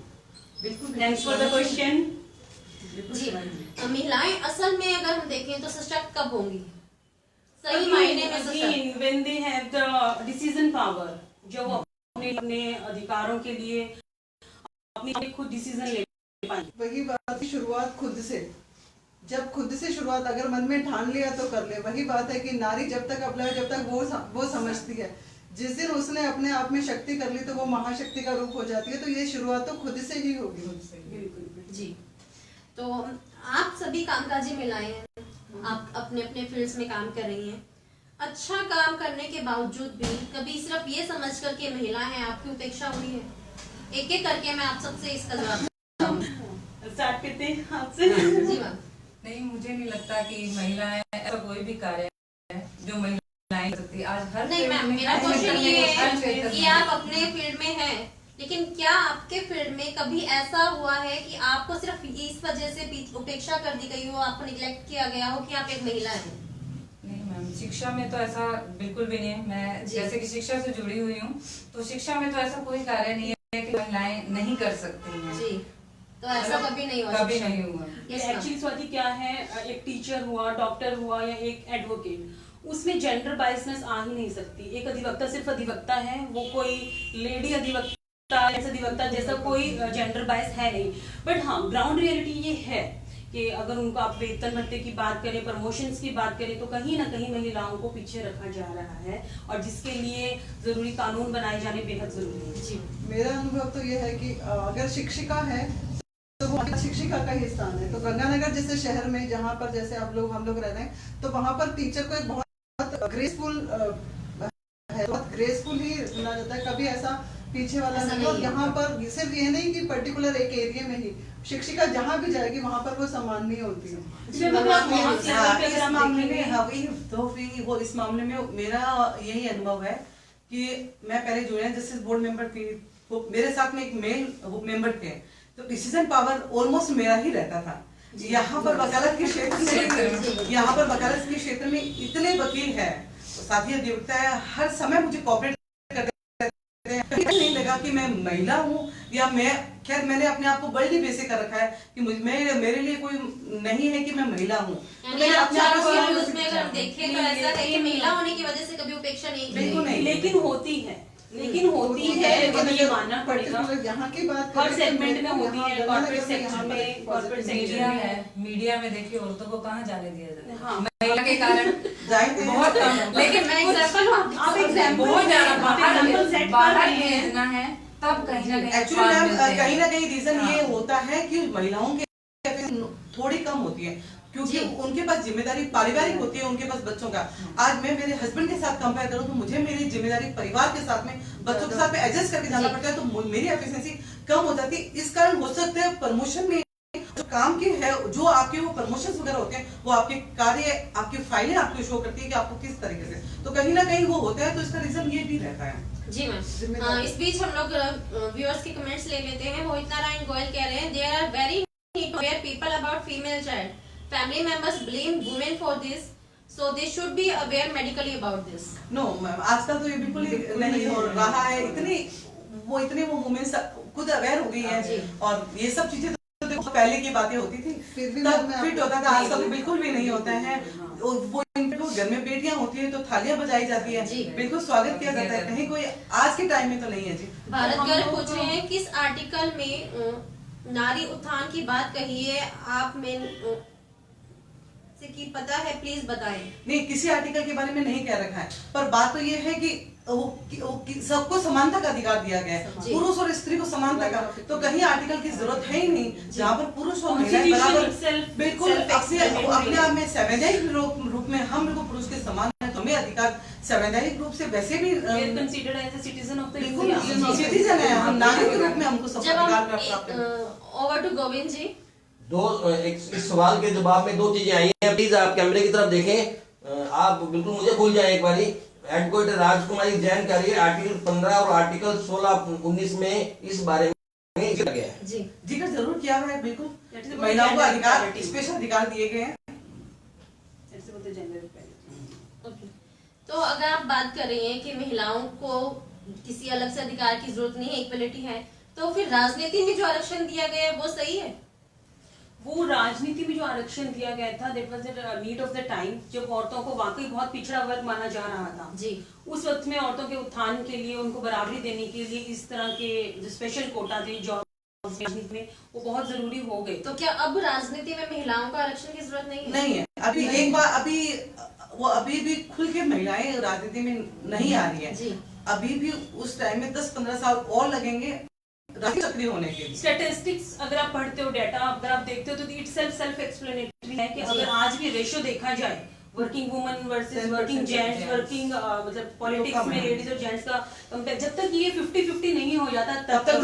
बिल्कुल। Thanks for the question. जी, महिलाएं असल में अगर हम देखें तो सशक्त कब होंगी? सही मायने में सशक्त when they have the decision power, जो वो अपने अधिकारों के लिए अपनी खुद डिसीजन ले पाए। वही बात की शुरुआत खुद से, जब खुद से शुरुआत अगर मन में ठान लिया तो कर ले। वही बात है कि नारी जब तक अबला है, जब तक वो समझती है, जिस दिन उसने अपने आप में शक्ति कर ली तो वो महाशक्ति का रूप हो जाती है। तो ये शुरुआत तो खुद से ही होगी। जी, तो आप सभी कामकाजी महिलाएं हैं, आप अपने अपने फील्ड्स में काम कर रही हैं। अच्छा काम करने के बावजूद भी कभी सिर्फ ये समझ कर के महिला है आपकी उपेक्षा हुई है? एक एक करके मैं आप सबसे इसका जवाब स्टार्ट करते हैं आपसे। जी मैम। नहीं, मुझे नहीं लगता कि महिलाएं ऐसा कोई भी कार्य है जो महिलाएं कर सकती। आज हर नहीं मैम, मेरा क्वेश्चन ये है कि आप अपने फील्ड में हैं, लेकिन क्या आपके फील्ड में कभी ऐसा हुआ है कि आपको सिर्फ इस वजह से उपेक्षा कर दी गई हो, आपको निग्लेक्ट किया गया हो कि आप एक महिला हैं? नहीं मैम, शिक्षा में तो ऐसा बिल्कुल भी नहीं। मैं जैसे कि शिक्षा से जुड़ी हुई हूँ, तो शिक्षा में तो ऐसा कोई कार्य नहीं है कि महिलाएं नहीं कर सकती हैं। जी, तो ऐसा कभी नहीं हुआ? कभी नहीं हुआ। एक्चुअली स्वाति क्या है, एक टीचर हुआ, डॉक्टर हुआ या एक एडवोकेट, उसमें जेंडर बायसनेस आ ही नहीं सकती। एक अधिवक्ता सिर्फ अधिवक्ता है, वो कोई लेडी अधिवक्ता जैसा कोई जेंडर बायस है नहीं। बट हाँ, ग्राउंड रियलिटी ये है कि अगर उनको आप वेतन भत्ते की बात करें, प्रमोशंस की बात करें, तो कहीं ना कहीं महिलाओं को पीछे रखा जा रहा है, और जिसके लिए जरूरी कानून बनाए जाने बेहद जरूरी है। जी, मेरा अनुभव तो ये है कि अगर शिक्षिका है तो वो शिक्षिका का ही स्थान है। तो गंगानगर जैसे शहर में, जहाँ पर जैसे हम लोग रह रहे हैं, तो वहाँ पर टीचर को एक बहुत ग्रेसफुल ही मिला जाता है। कभी ऐसा पीछे वाला नहीं। और यहाँ पर सिर्फ ये नहीं कि पर्टिकुलर एक एरिया में ही शिक्षिका जहाँ भी जाएगी वहाँ पर वो सम्माननीय होती है। इस मामले में मेरा यही अनुभव है कि मैं पहले जूनियर जस्टिस बोर्ड मेंबर थी, तो मेरे साथ में एक मेल मेंबर थे, तो डिसीजन पावर ऑलमोस्ट मेरा ही रहता था। यहाँ पर वकालत के क्षेत्र में इतने वकील है, साथी अधिवक्ता है, हर समय मुझे कॉपरेट नहीं लगा कि मैं महिला हूँ या मैं, खैर मैंने अपने आप को बड़ी बेसिक कर रखा है कि मेरे लिए कोई नहीं है कि मैं महिला हूँ। अगर देखें तो ऐसा है कि महिला होने की वजह से कभी उपेक्षा नहीं, बिल्कुल नहीं, लेकिन होती है लेकिन ये मानना पड़ेगा। यहाँ की बात हर सेगमेंट में होती है, कॉर्पोरेट सेक्टर में, कॉर्पोरेट मीडिया सेक्टर है, मीडिया में देखिए औरतों को कहाँ जाने दिया जाता है। हाँ, महिला के कारण बहुत कम, लेकिन मैं एग्जांपल आप एग्जांपल बहुत ज्यादा बाहर हैं। भेजना है तब कहीं ना कहीं एक्चुअली मैम कहीं ना कहीं रीजन ये होता है कि महिलाओं की थोड़ी कम होती है, क्योंकि उनके पास जिम्मेदारी पारिवारिक होती है, उनके पास बच्चों का। आज मैं मेरे हस्बैंड के साथ कंपेयर करूं तो मुझे मेरी जिम्मेदारी परिवार के साथ में बच्चों के साथ में एडजस्ट करके जाना पड़ता है, तो मेरी एफिशिएंसी कम हो जाती है। इस कारण हो सकता है प्रमोशन में जो काम के है, जो आपके वो प्रमोशन वगैरह होते हैं, वो आपके कार्य, आपकी फाइलें आपको शो करती है कि आपको किस तरीके से, तो कहीं ना कहीं वो होता है। तो इसका रीजन ये भी रहता है। जी मैम, इस बीच हम लोग व्यूअर्स के कमेंट्स ले लेते हैं। मोहित नारायण गोयल कह रहे हैं, there are very need to aware people about female child, family members blame women for this, so they should be aware medically about this. No ma'am, आजकल तो ये बिल्कुल ही नहीं हो रहा है। इतनी वो वुमेन खुद अवेयर हो गई है, और ये सब चीजें तो देखो पहले की बातें होती थी, फिर भी तब मैं फिट होता था, आजकल तो बिल्कुल भी नहीं होता है। और वो घर में बेटियां होती है तो थालियां बजाई जाती है, बिल्कुल स्वागत किया जाता है, कहीं कोई आज के टाइम में तो नहीं है जी। भारत गर्ग पूछ रहे हैं, किस आर्टिकल में नारी उत्थान की बात कही है, आप में से की पता है, प्लीज बताएं। नहीं, किसी आर्टिकल के बारे में नहीं कह रखा है, पर बात तो ये है कि सबको समानता का अधिकार दिया गया है, पुरुष और स्त्री को समानता का। तो कहीं आर्टिकल की जरूरत है ही नहीं, जहाँ पर पुरुष और महिलाएं बराबर बिल्कुल अपने आप में संवैधानिक रूप में हम बिल्कुल पुरुष के समान है। तो हमें अधिकार संवैधानिक रूप से वैसे भी considered as a citizen of the citizen है, हम नागरिक के रूप में हमको सब अधिकार प्राप्त है। ओवर टू गोविंद जी। इस सवाल के जवाब में दो चीजें आई हैं, प्लीज आप कैमरे की तरफ देखें। आप बिल्कुल मुझे भूल जाए एक बारी। एडवोकेट राजकुमारी जैन का ये आर्टिकल 15 और आर्टिकल 16-19 में इस बारे में किया गया है। जी जिक्र जरूर किया है, बिल्कुल महिलाओं को अधिकार, स्पेशल अधिकार दिए गए हैं। तो अगर आप बात कर रही हैं कि महिलाओं को किसी अलग से अधिकार की जरूरत नहीं है, इक्वलिटी है, तो फिर राजनीति में जो आरक्षण दिया गया है वो सही है? वो राजनीति में जो आरक्षण दिया गया था, that was the need of the time, जब औरतों को वाकई बहुत पिछड़ा वर्ग माना जा रहा था जी। उस वक्त में औरतों के उत्थान के लिए, उनको बराबरी देने के लिए इस तरह के जो स्पेशल कोटा थे जॉब में, वो बहुत जरूरी हो गए। तो क्या अब राजनीति में महिलाओं को आरक्षण की जरूरत नहीं है? नहीं है, अभी एक बार अभी भी खुल के महिलाएं राजनीति में नहीं आ रही है जी। अभी भी उस टाइम में 10-15 साल और लगेंगे सक्रिय होने के लिए। स्टैटिस्टिक्स अगर आप पढ़ते हो, डाटा अगर आप देखते हो, तो इट सेल्फ एक्सप्लेनेटरी है कि अगर आज भी रेशियो देखा जाए working woman versus working gents, working मतलब पॉलिटिक्स में लेडीज और जेंट्स का कंपेयर, जब तक ये 50-50 नहीं हो जाता तब तक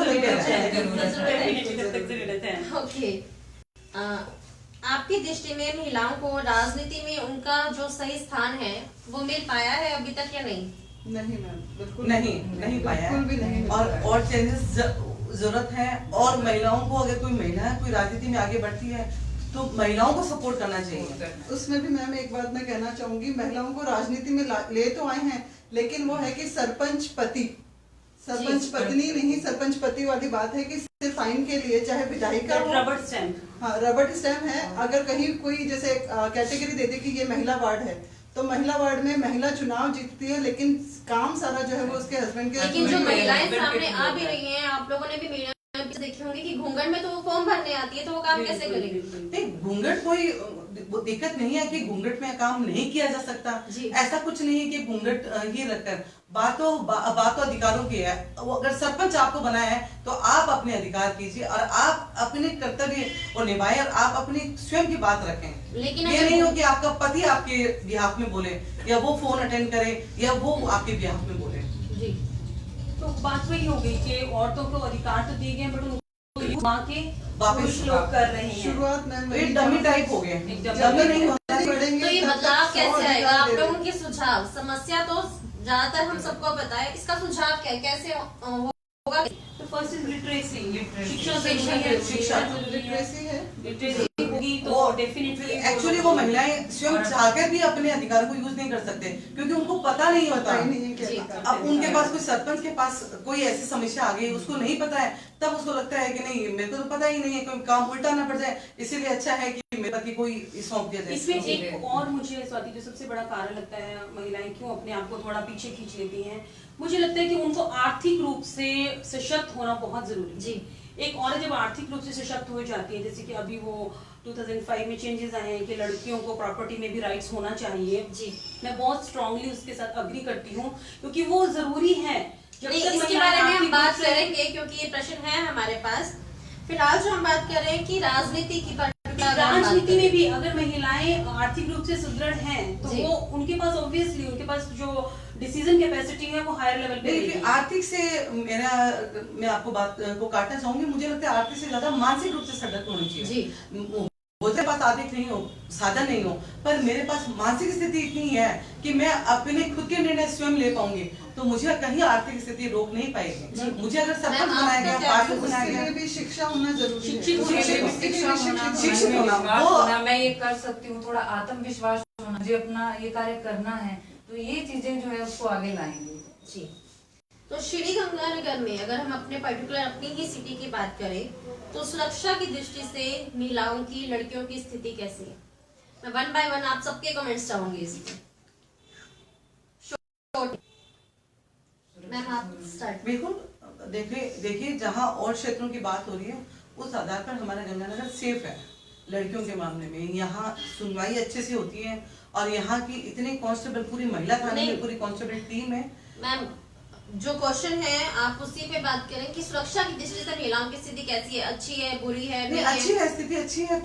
ओके, आपकी दृष्टि में महिलाओं को राजनीति में उनका जो सही स्थान है वो मिल पाया है अभी तक या नहीं? नहीं मैम, बिल्कुल नहीं पाया बिल्कुल भी नहीं। और चेंजेस जरूरत है। और महिलाओं को, अगर कोई महिला कोई राजनीति में आगे बढ़ती है तो महिलाओं को सपोर्ट करना चाहिए। उसमें भी मैम एक बात मैं कहना चाहूंगी, महिलाओं को राजनीति में ले तो आए हैं, लेकिन वो है कि सरपंच पत्नी नहीं, सरपंच पति वाली बात है कि सिर्फ साइन के लिए, चाहे विधायिका हो, रबड़ स्टैम्प, हाँ रबड़ स्टैम्प है। अगर कहीं कोई जैसे कैटेगरी दे दे कि ये महिला वार्ड है, तो महिला वार्ड में महिला चुनाव जीतती है, लेकिन काम सारा जो है वो उसके हस्बैंड के। लेकिन जो महिलाएं सामने आ भी रही हैं, आप लोगों ने भी मीडिया में देखे होंगे कि घूंघट में तो वो फॉर्म भरने आती है, तो वो काम कैसे करेगी? नहीं, घूंघट कोई वो दिक्कत नहीं है कि घूंघट में काम नहीं किया जा सकता, ऐसा कुछ नहीं है कि घूंघट ही रखकर बात तो अधिकारों की है। वो अगर सरपंच आपको बनाया है तो आप अपने अधिकार कीजिए और आप अपने कर्तव्य और निभाएं और आप अपनी स्वयं की बात रखें। लेकिन ये नहीं हो कि आपका पति आपके बिहाफ में बोले या वो फोन अटेंड करे या वो आपके बिहाफ में बोले। जी, तो बात वही हो गई कि औरतों को अधिकार तो दिए गए, बट उनको के वापस लोग कर रहे हैं। शुरुआत में ये डमी टाइप हो गए, डमी नहीं होता। तो ये बदलाव कैसे आएगा? आप लोगों के सुझाव, समस्या तो ज्यादातर हम सबको पता है, इसका सुझाव कैसे होगा? तो फर्स्ट इज लिटरेसी, शिक्षा लिटरेसी है। लिटरेसी होगी तो डेफिनेटली एक्चुअली वो महिलाएं स्वयं चाहकर भी अपने अधिकार को यूज नहीं कर सकते क्योंकि उनको पता नहीं होता। अब उनके पास कोई सरपंच के पास कोई ऐसी समस्या आ गई, उसको नहीं पता है, तब उसको लगता है कि नहीं मेरे को तो पता ही नहीं है, कोई काम उल्टा ना पड़ जाए, इसीलिए अच्छा है कि मेरे पति कोई सौंप दिया जाए। इसमें एक और मुझे स्वाति जो सबसे बड़ा कारण लगता है महिलाएं क्यों अपने आप को थोड़ा पीछे खींच लेती हैं, मुझे लगता है कि उनको आर्थिक रूप से सशक्त होना बहुत जरूरी जी। एक औरत जब आर्थिक रूप से सशक्त हो जाती है, जैसे कि अभी वो 2005 में चेंजेस आए हैं कि लड़कियों को प्रॉपर्टी में भी राइट्स होना चाहिए जी, मैं बहुत स्ट्रांगली उसके साथ अग्री करती हूँ क्योंकि वो जरूरी है। जब तक इसके बारे में हम बात करेंगे क्योंकि ये प्रश्न है हमारे पास। फिलहाल जो हम बात कर रहे हैं कि राजनीति की अगर हम बात राजनीति में करें। भी अगर महिलाएं आर्थिक रूप से सुदृढ़ हैं तो जी। वो उनके पास ऑब्वियसली उनके पास जो डिसीजन कैपेसिटी है वो हायर लेवल पे देखिए रहेगी। आर्थिक से मैं आपको बात को काटना चाहूंगी, मुझे लगता है आर्थिक से ज्यादा मानसिक रूप से सशक्त होनी चाहिए। जी। मेरे पास आर्थिक नहीं हो, साधन नहीं हो, पर मेरे पास मानसिक स्थिति इतनी है कि मैं अपने खुद के निर्णय स्वयं ले पाऊंगी, तो मुझे कहीं आर्थिक स्थिति रोक नहीं पाएगी। मुझे अगर सब कुछ मैम, बनाया आपका गया, क्या पार्टी बनाया उसके गया, लिए भी शिक्षा होना जरूरी है। शिक्षित होना मुझे भी चाहिए। शिक्षा होना, शिक्षित मन में होना, विश्वास वो- होना, मैं ये कर सकती हूँ, थोड़ा आत्मविश्वास होना, मुझे अपना ये कार्य करना है, तो ये चीजें जो है उसको आगे लाएंगे। जी। तो श्री गंगानगर में अगर हम अपने पर्टिकुलर अपनी ही सिटी की बात करें तो सुरक्षा की दृष्टि से महिलाओं की, लड़कियों की स्थिति कैसी है? मैं वन बाय वन आप सबके कमेंट्स चाहूंगी इसमें। मैम आप स्टार्ट। बिल्कुल। देखिए जहाँ और क्षेत्रों की बात हो रही है उस आधार पर हमारा गंगानगर सेफ है लड़कियों के मामले में। यहाँ सुनवाई अच्छे से होती है और यहाँ की इतने कांस्टेबल, पूरी महिला थाने में पूरी कांस्टेबल टीम है। मैम जो क्वेश्चन है आप उसी पे बात करें कि सुरक्षा की दृष्टि से महिलाओं की स्थिति कैसी है, अच्छी है, बुरी है, नहीं, अच्छी है, स्थिति अच्छी है।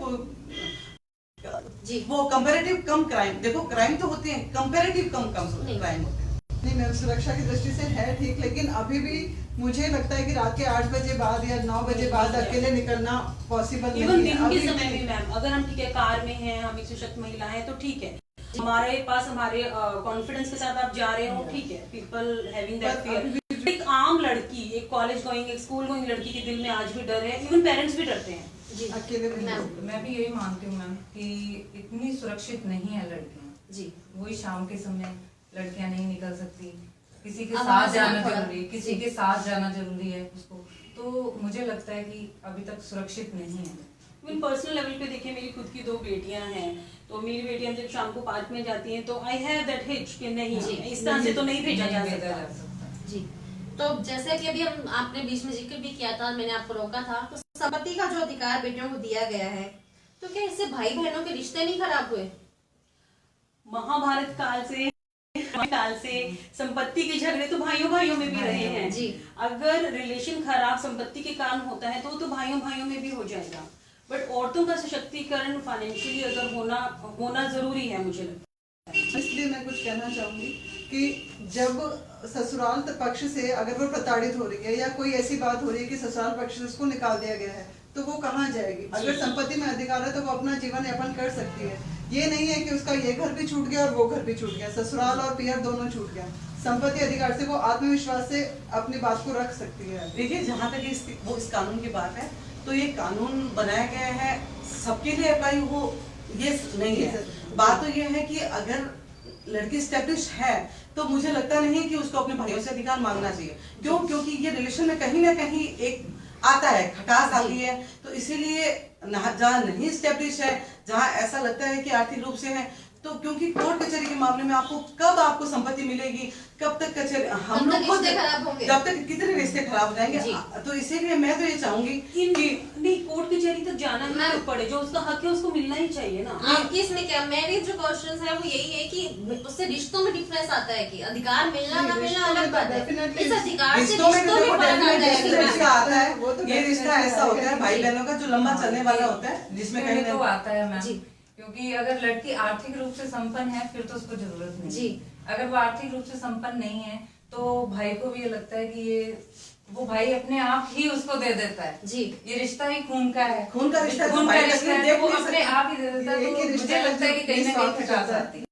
जी। वो कंपैरेटिव कम क्राइम, देखो क्राइम तो होते हैं, कंपैरेटिव कम नहीं। क्राइम होते हैं। नहीं मैम, सुरक्षा की दृष्टि से है ठीक, लेकिन अभी भी मुझे लगता है कि रात के 8 बजे बाद या 9 बजे बाद अकेले निकलना पॉसिबल इवन नहीं है। दिन के अभी समय भी- में मैम अगर हम ठीक है कार में हैं, हम एक सशक्त महिला हैं तो ठीक है, हमारे पास हमारे कॉन्फिडेंस के साथ आप जा रहे हो, ठीक है, पीपल हैविंग दैट पर फियर। एक आम लड़की, एक कॉलेज गोइंग, एक स्कूल गोइंग लड़की के दिल में आज भी डर है, इवन पेरेंट्स भी डरते हैं। जी। अकेले में मैम। नहीं। मैं भी यही मानती हूँ मैम कि इतनी सुरक्षित नहीं है लड़कियाँ। जी। वही शाम के समय लड़कियाँ नहीं निकल सकती, किसी के आवाज साथ जाना थोड़ा- जरूरी है, किसी के साथ जाना जरूरी है उसको, तो मुझे लगता है कि अभी तक सुरक्षित नहीं है। इवन पर्सनल लेवल पे देखिए, मेरी खुद की 2 बेटियां हैं, तो मेरी बेटियां जब शाम को पार्क में जाती हैं तो आई हैव दैट हिच कि नहीं, जी। इस तरह से तो नहीं भेजा जा भेजा सकता। जा सकता। जी। तो जैसे कि अभी हम आपने बीच में जिक्र भी किया था, मैंने आपको रोका था, तो संपत्ति का जो अधिकार बेटियों को दिया गया है, तो क्या इससे भाई बहनों के रिश्ते नहीं खराब हुए? महाभारत काल से संपत्ति के झगड़े तो भाइयों भाइयों में भी रहे हैं। जी। अगर रिलेशन खराब संपत्ति के कारण होता है तो वो तो भाइयों भाइयों में भी हो जाएगा, बट औरतों का सशक्तिकरण फाइनेंशियली अगर होना जरूरी है, मुझे लगता है। इसलिए मैं कुछ कहना चाहूंगी कि जब ससुराल पक्ष से अगर वो प्रताड़ित हो रही है या कोई ऐसी बात हो रही है कि ससुराल पक्ष से उसको निकाल दिया गया है, तो वो कहाँ जाएगी? अगर संपत्ति में अधिकार है तो वो अपना जीवन यापन कर सकती है। ये नहीं है कि उसका ये घर भी छूट गया और वो घर भी छूट गया, ससुराल और पियर दोनों छूट गया। संपत्ति अधिकार से वो आत्मविश्वास से अपनी बात को रख सकती है। देखिए जहाँ तक इस कानून की बात है, तो ये कानून बनाया गया है सबके लिए अप्लाई हो, ये नहीं है। बात तो ये है कि अगर लड़की स्टेब्लिश है तो मुझे लगता नहीं कि उसको अपने भाइयों से अधिकार मांगना चाहिए। क्यों? क्योंकि ये रिलेशन में कहीं ना कहीं एक आता है, खटास आती है, तो इसीलिए जहाँ नहीं स्टेब्लिश है, जहाँ ऐसा लगता है कि आर्थिक रूप से है, तो क्योंकि कोर्ट कचहरी के मामले में आपको संपत्ति मिलेगी, कब तक कचहरी, हम लोग खुद रिश्ते खराब होंगे। जब तक कितने रिश्ते खराब हो जाएंगे। तो इसीलिए मैं तो ये चाहूंगी कि नहीं, कोर्ट कचहरी तक जाना ही मैम, क्यों पड़े, जो उसका हक है उसको मिलना ही चाहिए ना। आपकी इसमें क्या, मेरे जो क्वेश्चन है वो यही है कि उससे रिश्तों में डिफरेंस आता है कि अधिकार मिलना ना मिलना अलग बात है, definitely इस अधिकार से रिश्तों में रिश्तों में फर्क आता है कि रिश्ता आता है। वो तो ये रिश्ता ऐसा होता है भाई जी। बहनों का जो लंबा चलने वाला होता है, जिसमें कहीं तो ना आता है मैम, जी। क्योंकि अगर लड़की आर्थिक रूप से संपन्न है फिर तो उसको जरूरत नहीं। जी। अगर वो आर्थिक रूप से संपन्न नहीं है तो भाई को भी ये लगता है कि वो भाई अपने आप ही उसको दे देता है। जी। ये रिश्ता ही खून का है, खून का रिश्ता है, तो खून का भाई का रिश्ता है, देख वो नहीं अपने सकता। आप ही दे देता है, एक ही तो रिश्ता मुझे है लगता है कि कहीं ना निस्वार्थ कहीं खटास होता है। आती है।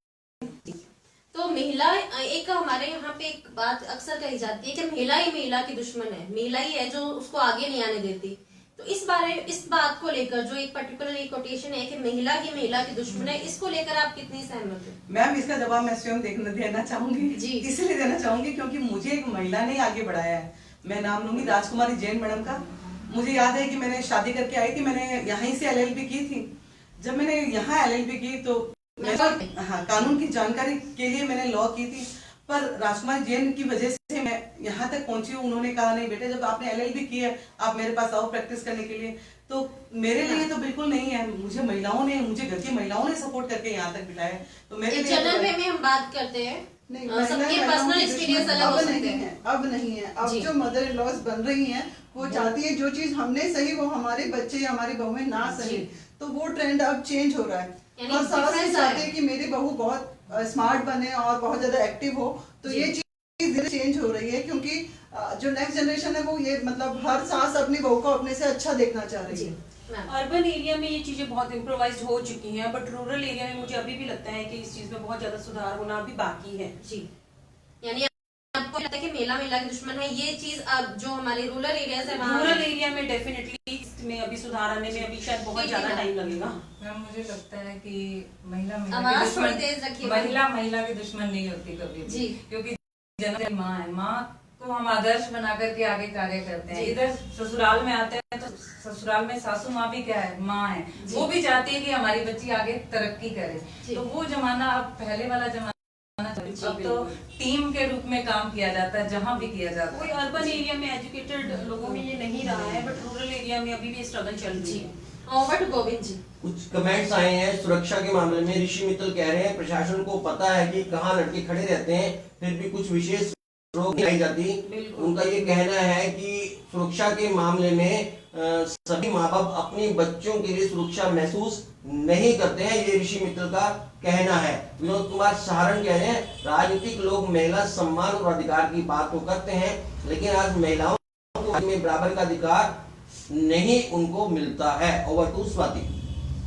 तो महिला, एक हमारे यहाँ पे एक बात अक्सर कही जाती है कि महिला ही महिला की दुश्मन है, महिला ही है जो उसको आगे नहीं आने देती। तो इस बात को लेकर जो एक पर्टिकुलर एक कोटेशन है कि महिला ही महिला की दुश्मन है, इसको लेकर आप कितनी सहमत हो? मैम इसका जवाब मैं स्वयं देना चाहूंगी। जी। इसलिए देना चाहूंगी क्योंकि मुझे एक महिला ने आगे बढ़ाया है। मैं नाम लूंगी राजकुमारी जैन मैडम का। मुझे याद है कि मैंने शादी करके आई थी, मैंने यहीं से LLB की थी। जब मैंने यहाँ LLB की तो हाँ, कानून की जानकारी के लिए मैंने लॉ की थी, पर राजकुमारी जैन की वजह से मैं यहाँ तक पहुंची हूँ। उन्होंने कहा नहीं बेटे, जब आपने LLB की है आप मेरे पास आओ प्रैक्टिस करने के लिए। तो मेरे लिए तो बिल्कुल नहीं है, मुझे घर की महिलाओं ने सपोर्ट करके यहाँ तक बिठाया है। तो मेरे लिए जनरल वे में हम बात करते हैं, नहीं, सबके महिलाएं पर्सनल की एक्सपीरियंस दुश्मन अलग हो अब सकते नहीं हैं। है, अब नहीं है। अब जी। जो मदर इन लॉज बन रही हैं वो चाहती है जो चीज हमने सही वो हमारे बच्चे या हमारी बहुएं ना सही। तो वो ट्रेंड अब चेंज हो रहा है। यानी और सास भी difference चाहते आया। हैं कि मेरी बहू बहुत स्मार्ट बने और बहुत ज्यादा एक्टिव हो, तो जी। ये चीज धीरे चेंज हो रही है, क्योंकि जो नेक्स्ट जनरेशन है वो ये मतलब हर सास अपनी बहू को अपने से अच्छा देखना चाह रही जी है। मैम। अर्बन एरिया में ये चीजें बहुत इम्प्रोवाइज हो चुकी हैं, बट रूरल एरिया में मुझे अभी भी लगता है कि इस चीज में बहुत ज्यादा सुधार होना अभी बाकी है। जी, यानी आपको लगता है कि मेला मेला के दुश्मन है, ये चीज अब जो हमारे रूरल एरियाज है वहाँ रूरल एरिया में डेफिनेटली इसमें अभी सुधार आने में अभी शायद बहुत ज्यादा टाइम लगेगा। मैम मुझे लगता है कि महिला महिला आवाज के थोड़ी दुश्मन तेज रखिए। महिला महिला के दुश्मन नहीं होती कभी भी। जी। क्योंकि जन्म माँ है, माँ को हम आदर्श बना करके आगे कार्य करते हैं। जी। इधर ससुराल में आते हैं तो ससुराल में सासू माँ भी क्या है, माँ है, जी। वो भी चाहती है कि हमारी बच्ची आगे तरक्की करे। जी। तो वो जमाना अब पहले वाला जमाना जी, अब तो टीम के रूप में काम किया जाता है, जहाँ भी किया जाता कोई है। अर्बन एरिया में एजुकेटेड लोगों में ये नहीं रहा है, बट रूरल एरिया में अभी भी स्ट्रगल चल रही है। ओवर टू गोविंद जी। कुछ कमेंट्स आए हैं सुरक्षा के मामले में। ऋषि मित्तल कह रहे हैं प्रशासन को पता है कि कहाँ लड़के खड़े रहते हैं, फिर भी कुछ विशेष रोक नहीं आई जाती। बिल्कुल। उनका ये कहना है कि सुरक्षा के मामले में सभी माँ बाप अपने बच्चों के लिए सुरक्षा महसूस नहीं करते हैं, ये ऋषि मित्तल का कहना है। विनोद कुमार सहारण कह रहे हैं राजनीतिक लोग महिला सम्मान और अधिकार की बात तो करते हैं, लेकिन आज महिलाओं को में बराबर का अधिकार नहीं उनको मिलता है। Over to Swati.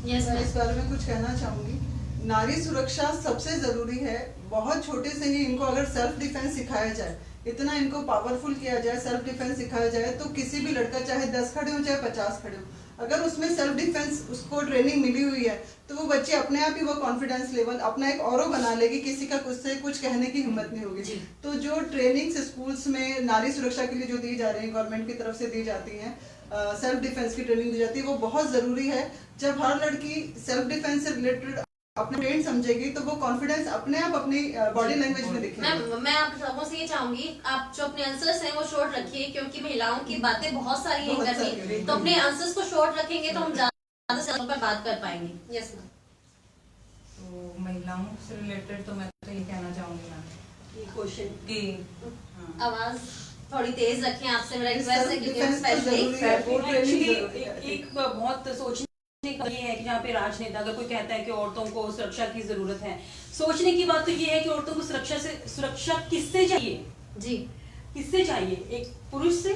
यस मैं मैम। इस बारे में कुछ कहना चाहूंगी। नारी सुरक्षा सबसे जरूरी है। बहुत छोटे से ही इनको अगर सेल्फ डिफेंस सिखाया जाए, इतना इनको पावरफुल किया जाए, सेल्फ डिफेंस सिखाया जाए, तो किसी भी लड़का चाहे 10 खड़े हो चाहे 50 खड़े हो, अगर उसमें सेल्फ डिफेंस उसको ट्रेनिंग मिली हुई है, तो वो बच्चे अपने आप ही वो कॉन्फिडेंस लेवल अपना एक औरो बना लेगी, किसी का उससे कुछ कहने की हिम्मत नहीं होगी। जी। तो जो ट्रेनिंग्स स्कूल्स में नारी सुरक्षा के लिए जो दी जा रही है, गवर्नमेंट की तरफ से दी जाती है, सेल्फ डिफेंस की ट्रेनिंग दी जाती है, वो बहुत जरूरी है। जब हर लड़की सेल्फ डिफेंस से रिलेटेड अपने ट्रेंड समझेगी, तो वो कॉन्फिडेंस अपने आप अपनी बॉडी लैंग्वेज में दिखेगा। मैं आप सबों से ये चाहूंगी, आप जो अपने आंसर्स हैं वो शॉर्ट रखिए, क्योंकि महिलाओं की बातें बहुत सारी हैं बहुत करनी, सारी हैं। तो अपने आंसर्स को शॉर्ट रखेंगे तो हम ज्यादा से ज्यादा पर बात कर पाएंगे। Yes ma'am. तो महिलाओं से रिलेटेड तो मैं तो ये कहना चाहूंगी मैम ये क्वेश्चन कि आवाज थोड़ी तेज रखें, आपसे मेरा रिक्वेस्ट है, क्योंकि हम Self-defense तो स्पेशली जरूरी है, वो training एक्चुअली जरूरी है। एक बहुत सोचने का ये है कि जहाँ पे राजनेता अगर कोई कहता है कि औरतों को सुरक्षा की जरूरत है, सोचने की बात तो ये है कि औरतों को सुरक्षा किससे चाहिए? जी। किससे चाहिए? एक पुरुष से?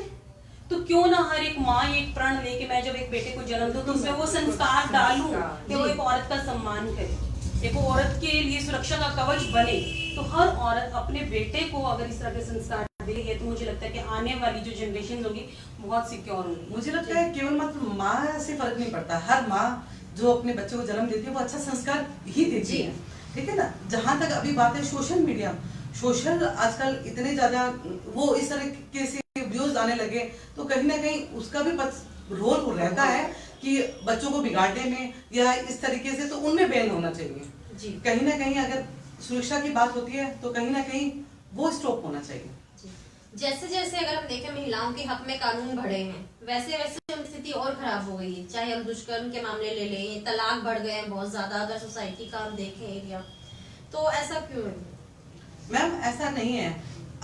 तो क्यों ना हर एक माँ एक प्रण लेके मैं जब एक बेटे को जन्म दूं तो उसमें वो संस्कार डालूं कि वो एक औरत का सम्मान करे, एक वो औरत के लिए सुरक्षा का कवच बने। तो हर औरत अपने बेटे को अगर इस तरह के संस्कार देगी तो मुझे लगता है कि आने वाली जो जनरेशन होगी बहुत सिक्योर होगी। मुझे लगता है केवल मात्र माँ से फर्क नहीं पड़ता, हर माँ जो अपने बच्चे को जन्म देती है वो अच्छा संस्कार ही देती है, ठीक है ना। जहाँ तक अभी बात है सोशल मीडिया, सोशल आजकल इतने ज्यादा वो इस तरह के से व्यूज आने लगे, तो कहीं ना कहीं उसका भी रोल रहता है कि बच्चों को बिगाड़ने में या इस तरीके से, तो उनमें बैन होना चाहिए जी। कहीं ना कहीं। अगर सुरक्षा की बात होती है तो कहीं ना कहीं वो स्टॉप होना चाहिए। जैसे जैसे अगर हम देखें महिलाओं के हक में कानून बढ़े हैं, वैसे वैसे स्थिति और खराब हो गई है। चाहे हम दुष्कर्म के मामले ले लें, तलाक बढ़ गए हैं बहुत ज्यादा, अगर सोसाइटी का हम देखें एरिया, तो ऐसा क्यों है? मैम ऐसा नहीं है,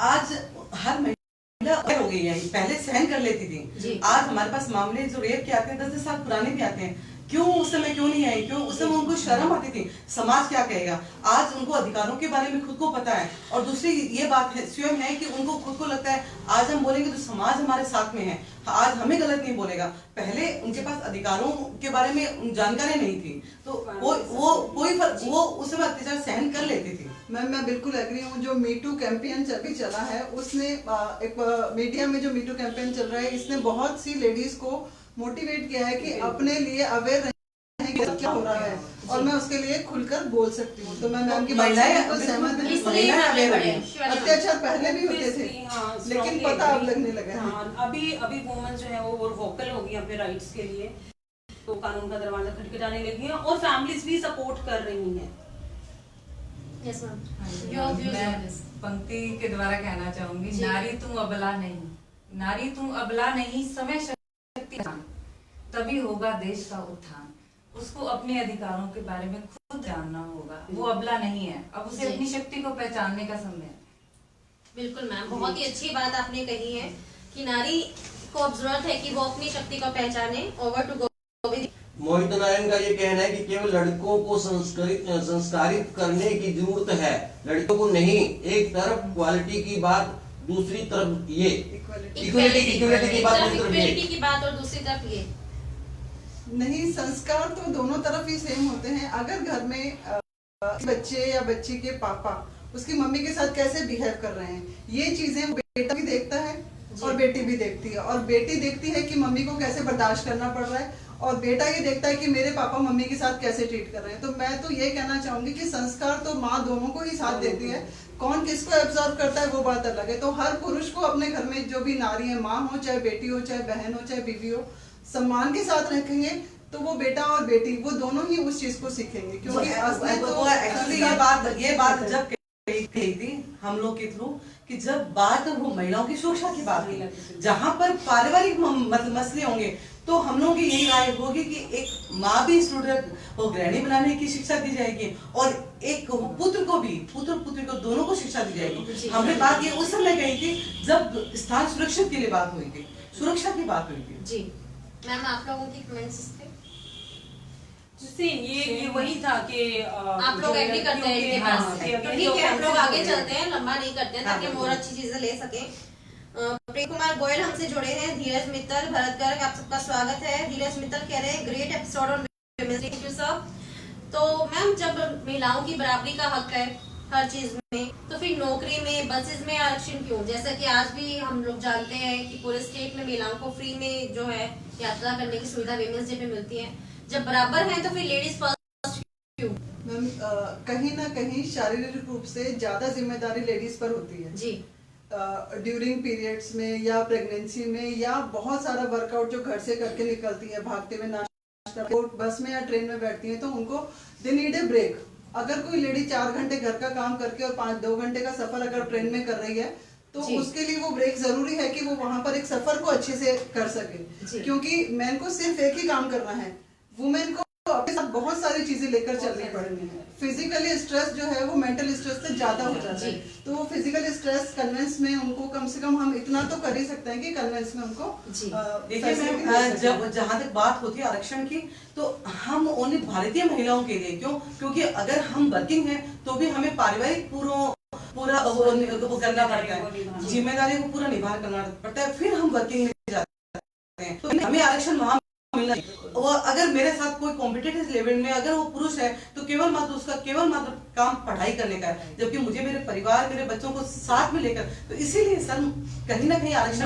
आज हर महिला हो गई है, पहले सहन कर लेती जी। थी। आज हमारे पास मामले जो रेप के आते हैं 10-10 साल पुराने भी आते हैं। क्यों उस समय क्यों नहीं आई? क्यों उस समय उनको शर्म आती थी, समाज क्या कहेगा। आज उनको अधिकारों के बारे में खुद को पता है, और दूसरी ये बात है स्वयं है कि उनको खुद को लगता है आज हम बोलेंगे तो समाज हमारे साथ में है, आज हमें गलत नहीं बोलेगा। पहले उनके पास अधिकारों के बारे में जानकारी नहीं थी, तो वो उस समय अत्याचार सहन कर लेती थी। मैं बिल्कुल एग्री हूँ। जो मीटू कैंपेन अभी चला है, उसने एक मीडिया में जो मीटू कैंपेन चल रहा है, इसने बहुत सी लेडीज को मोटिवेट किया है कि अपने लिए अवेयर रहें कि क्या हो रहा है, और मैं उसके लिए खुलकर बोल सकती हूँ। तो मैं मैम की बात से बिल्कुल सहमत हूँ। इसलिए आगे बढ़े हैं। अत्याचार पहले भी होते थे, हाँ, लेकिन strongly पता अब agree। लगने लगा है। हाँ, अभी वुमेन जो है वो वोकल हो गई अपने राइट्स के लिए, तो कानून का दरवाजा खटखटाने लगी है, और फैमिलीज भी सपोर्ट कर रही हैं। Yes ma'am. हाँ जी, मैं पंक्ति के द्वारा कहना चाहूंगी, जी। नारी तू अबला नहीं, नारी तू अबला नहीं, समय शक्ति तभी होगा देश का उत्थान। उसको अपने अधिकारों के बारे में खुद जानना होगा, वो अबला नहीं है, अब उसे जी। अपनी शक्ति को पहचानने का समय है। बिल्कुल मैम, बहुत ही अच्छी बात आपने कही है कि नारी को अब जरूरत है कि वो अपनी शक्ति को पहचाने। Over to Govind. मोहित नारायण का ये कहना है कि केवल लड़कों को संस्कारित करने की जरूरत है, लड़कों को नहीं। एक तरफ क्वालिटी की बात, दूसरी तरफ ये इक्वलिटी की बात, दूसरी तरफ ये। इक्वलिटी की बात और दूसरी तरफ ये नहीं, संस्कार तो दोनों तरफ ही सेम होते हैं। अगर घर में बच्चे या बच्ची के पापा उसकी मम्मी के साथ कैसे बिहेव कर रहे हैं, ये चीजें बेटा भी देखता है और बेटी भी देखती है। और बेटी देखती है कि मम्मी को कैसे बर्दाश्त करना पड़ रहा है, और बेटा ये देखता है कि मेरे पापा मम्मी के साथ कैसे ट्रीट कर रहे हैं। तो मैं तो ये कहना चाहूंगी कि संस्कार तो माँ दोनों को ही साथ देती है, कौन किसको एब्जॉर्व करता है वो बात अलग है। तो हर पुरुष को अपने घर में जो भी नारी है, माँ हो चाहे बेटी हो चाहे बहन हो चाहे बीवी हो, सम्मान के साथ रखेंगे तो वो बेटा और बेटी वो दोनों ही उस चीज को सीखेंगे। क्योंकि एक्चुअली ये बात जब कही थी हम लोग के थ्रू कि जब बात वो महिलाओं की सुरक्षा की बात हुई, जहाँ पर पारिवारिक मतलब मसले होंगे तो हम लोगों की यही राय होगी कि एक माँ भी स्टूडेंट को गृहिणी बनाने की शिक्षा दी जाएगी और एक पुत्र पुत्री को दोनों को शिक्षा दी जाएगी। हमने बात ये उस समय कही थी जब स्थान सुरक्षित के लिए बात हुई थी, सुरक्षा की बात हुई थी। जी मैम, आप लोगों की कमेंट्स थे? जिससे ये वही था कि आप लोग एग्री करते हैं इनके पास? हाँ, तो ठीक है, हम लोग आगे चलते हैं, लंबा नहीं करते हैं ताकि हम और अच्छी चीजें ले सके। प्रेम कुमार गोयल हमसे जुड़े हैं। धीरज मित्तल, भरत गर्ग, आप सबका स्वागत है। धीरज मित्तल कह रहे हैं great episode on women's day, thank you sir. तो मैम, जब महिलाओं की बराबरी का हक है हर चीज में, तो फिर नौकरी में, बसेस में आरक्षण क्यों? जैसा कि आज भी हम लोग जानते हैं कि पूरे स्टेट में महिलाओं को फ्री में जो है यात्रा करने की सुविधा विमेंस डे पे मिलती है। जब बराबर है तो फिर लेडीज फर्स्ट क्यों? मैम, कहीं ना कहीं शारीरिक रूप से ज्यादा जिम्मेदारी लेडीज पर होती है जी। ड्यूरिंग पीरियड्स में या प्रेगनेंसी में, या बहुत सारा वर्कआउट जो घर से करके निकलती है, भागते हुए नाश्ता, बस में या ट्रेन में बैठती है, तो उनको दे नीड ए ब्रेक। अगर कोई लेडी 4 घंटे घर का काम करके और 2 घंटे का सफर अगर ट्रेन में कर रही है तो उसके लिए वो ब्रेक जरूरी है कि वो वहां पर एक सफर को अच्छे से कर सके। क्योंकि मैन को सिर्फ एक ही काम करना है, वुमेन को अपने साथ बहुत सारी चीजें लेकर चलनी पड़नी है। फिजिकली स्ट्रेस जो है वो मेंटल स्ट्रेस से ज्यादा हो जाता है, तो वो फिजिकल स्ट्रेस कन्वेंस में उनको कम से कम हम इतना तो कर ही सकते हैं कि कन्वेंस में उनको देखिए मैम, जब जहाँ तक बात होती है आरक्षण की, तो हम ओनली भारतीय महिलाओं के लिए क्यों, क्योंकि अगर हम वर्किंग हैं तो भी हमें पारिवारिक पूरा वो करना पड़ता है, जिम्मेदारी को पूरा निभा करना पड़ता है, फिर हम वर्किंग में जाते हैं। तो हमें आरक्षण वहाँ मिलना। वो अगर मेरे साथ कोई कॉम्पिटिटिव लेवल में अगर वो पुरुष है तो केवल मात्र काम पढ़ाई करने का है, जबकि मुझे मेरे परिवार, मेरे बच्चों को साथ में लेकर, तो इसीलिए सर कहीं ना कहीं आरक्षण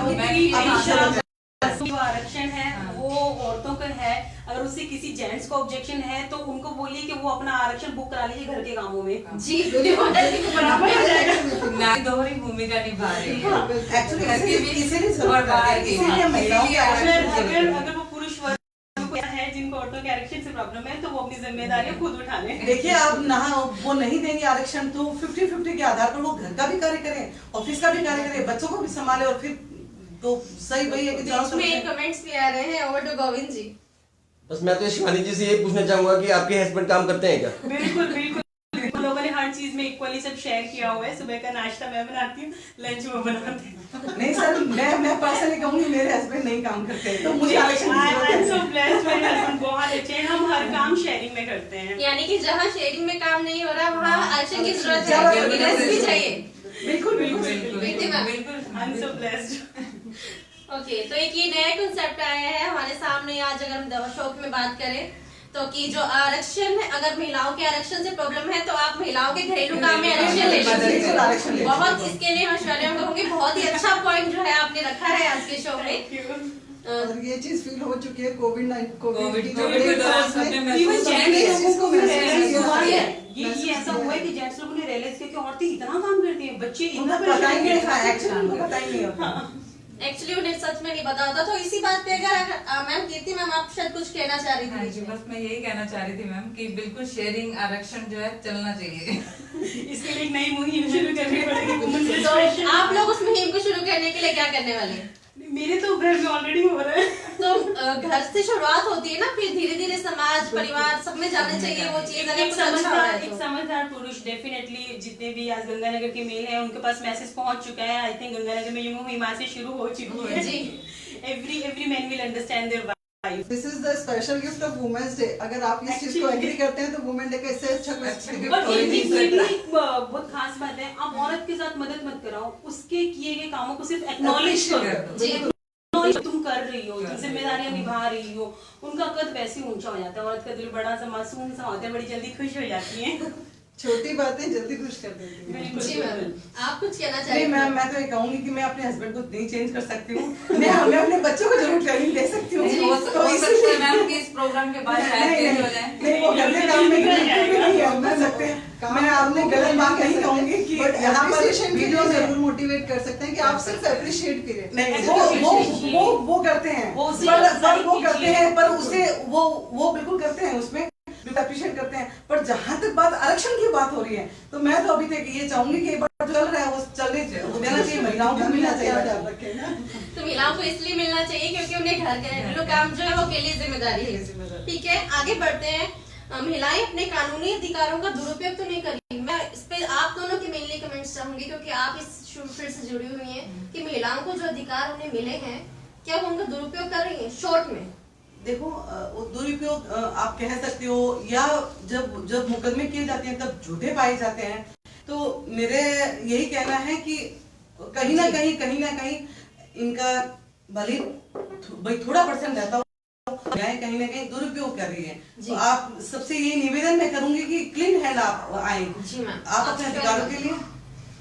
जो आरक्षण है वो औरतों का है। अगर उससे किसी जेंट्स को ऑब्जेक्शन है तो उनको बोलिए कि वो अपना आरक्षण बुक करा लीजिए घर के कामों में। जी, बराबर हो जाएगा। नारी दोहरी भूमिका निभा रही है अगर वो पुरुष वर्ग है जिनको औरतों के आरक्षण से प्रॉब्लम है तो वो अपनी जिम्मेदारियां खुद उठा लें। देखिए, आप वो नहीं देंगे आरक्षण तो 50-50 के आधार पर वो घर का भी कार्य करें, ऑफिस का भी कार्य करें, बच्चों को भी संभाले, और फिर तो सही वही है कि बीच में कमेंट्स भी आ रहे हैं। ओवर टू गोविंद जी। बस मैं तो शिवानी जी से ये पूछना चाहूंगा कि आपके हस्बैंड काम करते हैं क्या? बिल्कुल लोगों ने हर चीज में इक्वली सब शेयर किया हुआ है। सुबह का नाश्ता मैं बनाती हूँ, लंच वो बनाते हैं। नहीं सर, मैं पर्सनली कहूंगी मेरे हस्बैंड नहीं काम करते हैं, तो मुझे बहुत अच्छे हैं, हम हर काम शेयरिंग में करते हैं। यानी कि जहाँ शेयरिंग में काम नहीं हो रहा वहाँ आरक्षण की जरूरत है, भी चाहिए। बिल्कुल ओके, तो एक ये नया कंसेप्ट आया है हमारे सामने आज। अगर हम दवा शौक में बात करें तो कि जो आरक्षण है, अगर महिलाओं के आरक्षण से प्रॉब्लम है तो आप महिलाओं के घरेलू काम में आरक्षण ले लीजिए। बहुत इसके लिए मशवरे कहूँगी, बहुत ही अच्छा पॉइंट जो है आपने रखा है आज के शो में। और ये चीज फील हो चुकी है कोविड ये ऐसा हुआ है कि जेंट्स लोगों ने रियलाइज किया कि औरतें इतना काम करती हैं, बच्चे इतना एक्चुअली उन्हें सच में नहीं पता होता। तो इसी बात पे अगर मैम कीर्ति मैम आप शायद कुछ कहना चाह रही थी। जी, बस मैं यही कहना चाह रही थी मैम कि बिल्कुल शेयरिंग आरक्षण जो है चलना चाहिए। इसके लिए एक नई मुहिम शुरू करनी पड़ेगी। तो आप लोग उस मुहिम को शुरू करने के लिए क्या करने वाले हैं? मेरे तो घर में ऑलरेडी हो रहा है। तो घर से शुरुआत होती है ना, फिर धीरे धीरे समाज, परिवार सब में जाने चाहिए वो चीज। अगर एक समझदार पुरुष डेफिनेटली, जितने भी आज गंगानगर के मेल हैं उनके पास मैसेज पहुंच चुका है। आई थिंक गंगानगर में ये मुहिम आज से शुरू हो चुकी है। Every man will understand there this is the special gift of women's day. अगर आप इस चीज को एग्री करते हैं तो वुमेन डे का इससे अच्छा गिफ्ट और कोई ये नहीं भी सकता। एक बहुत खास बात है, आप औरत के साथ मदद मत कराओ, उसके किए गए कामों को सिर्फ एक्नॉलेज करो। जी। Acknowledge तुम कर रही हो, तुम जिम्मेदारियां निभा रही हो, उनका कद वैसे ही ऊंचा हो जाता है। औरत का दिल बड़ा सा मासूम सा होता है, बड़ी जल्दी खुश हो जाती है। छोटी बातें जल्दी खुश कर देती हैं। बिल्कुल, जी मैम, बिल्कुल। आप कुछ कहना नहीं चाहेंगे? मैम, मैं तो ये कहूंगी कि मैं अपने हस्बैंड को नहीं चेंज कर सकती हूँ। मैं अपने बच्चों को जरूर ट्रेनिंग दे सकती हूँ। हो सकता है मैम कि इस प्रोग्राम के बाद शायद चेंज हो जाए। नहीं, वो गलत काम में नहीं है, मैं सकते हैं। मैं आपने गलत बात नहीं कहूंगी कि बट यहाँ पर appreciation के वीडियो लिए में जरूर मोटिवेट कर सकते हैं कि आप सिर्फ अप्रिशिएट करें। नहीं, वो करते हैं, वो उसी पर सारी वो करते चीजें- हैं, पर उसे वो बिल्कुल करते हैं, उसमें बिल्कुल अप्रिशिएट करते हैं। पर जहाँ तक बात आरक्षण की बात हो रही है, तो मैं तो अभी तक ये चाहूंगी कि एक बार जो चल रहा है वो चलने देना चाहिए, महिलाओं को मिलना ध्यान चाहिए। रखें ना। तो महिलाओं को इसलिए मिलना चाहिए क्योंकि उन्हें घर के घरेलू काम जो है वो के लिए जिम्मेदारी है। ठीक है, आगे बढ़ते हैं। महिलाएं अपने कानूनी अधिकारों का दुरुपयोग तो नहीं करेंगी। मैं इस पे आप दोनों के मेनली कमेंट्स चाहूंगी क्योंकि आप इस फील्ड से जुड़ी हुई हैं कि महिलाओं को जो अधिकार उन्हें मिले हैं क्या वो उनका दुरुपयोग कर रही हैं? शॉर्ट में देखो, वो दुरुपयोग आप कह सकते हो, या जब मुकदमे किए जाते हैं तब झूठे पाए जाते हैं। तो मेरे यही कहना है कि कहीं ना कहीं इनका भले भाई थोड़ा परसेंट रहता हो, कहीं ना कहीं दुरुपयोग कर रही है। तो आप सबसे ये निवेदन मैं करूंगी कि क्लीन हैंड आप आए, जी मैम, आप अपने अधिकारों के लिए।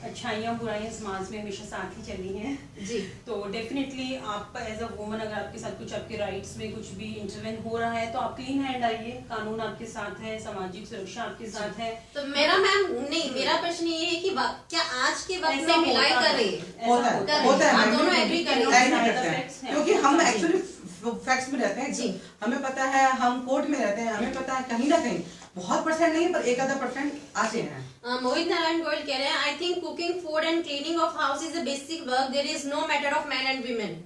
अच्छाइयाँ बुराइयाँ समाज में हमेशा साथ ही चली हैं। जी। तो डेफिनेटली आप एज अ वुमन अगर आपके साथ कुछ आपके राइट्स में कुछ भी इंटरवेन हो रहा है तो आप क्लीन हैंड आइए, कानून आपके साथ है, सामाजिक सुरक्षा आपके साथ है। तो मेरा प्रश्न ये है कि क्या आज के वक्त ऐसा में महिलाएं होता कर है, रही है? ऐसा होता है, होता है। होता है, आप मैम, दोनों बिल्कुल, agree करें। agree Side करते हैं, effects हैं। क्योंकि हम जी। एक्चुअली फैक्ट्स में रहते हैं। जी। हमें पता है, हम कोर्ट में रहते हैं, हमें पता है कहीं ना कहीं बहुत परसेंट नहीं पर एक आधा परसेंट आते हैं। मोहित नारायण गोयल कह रहे हैं, I think cooking food and cleaning of house is a basic work, there is no matter of man and women.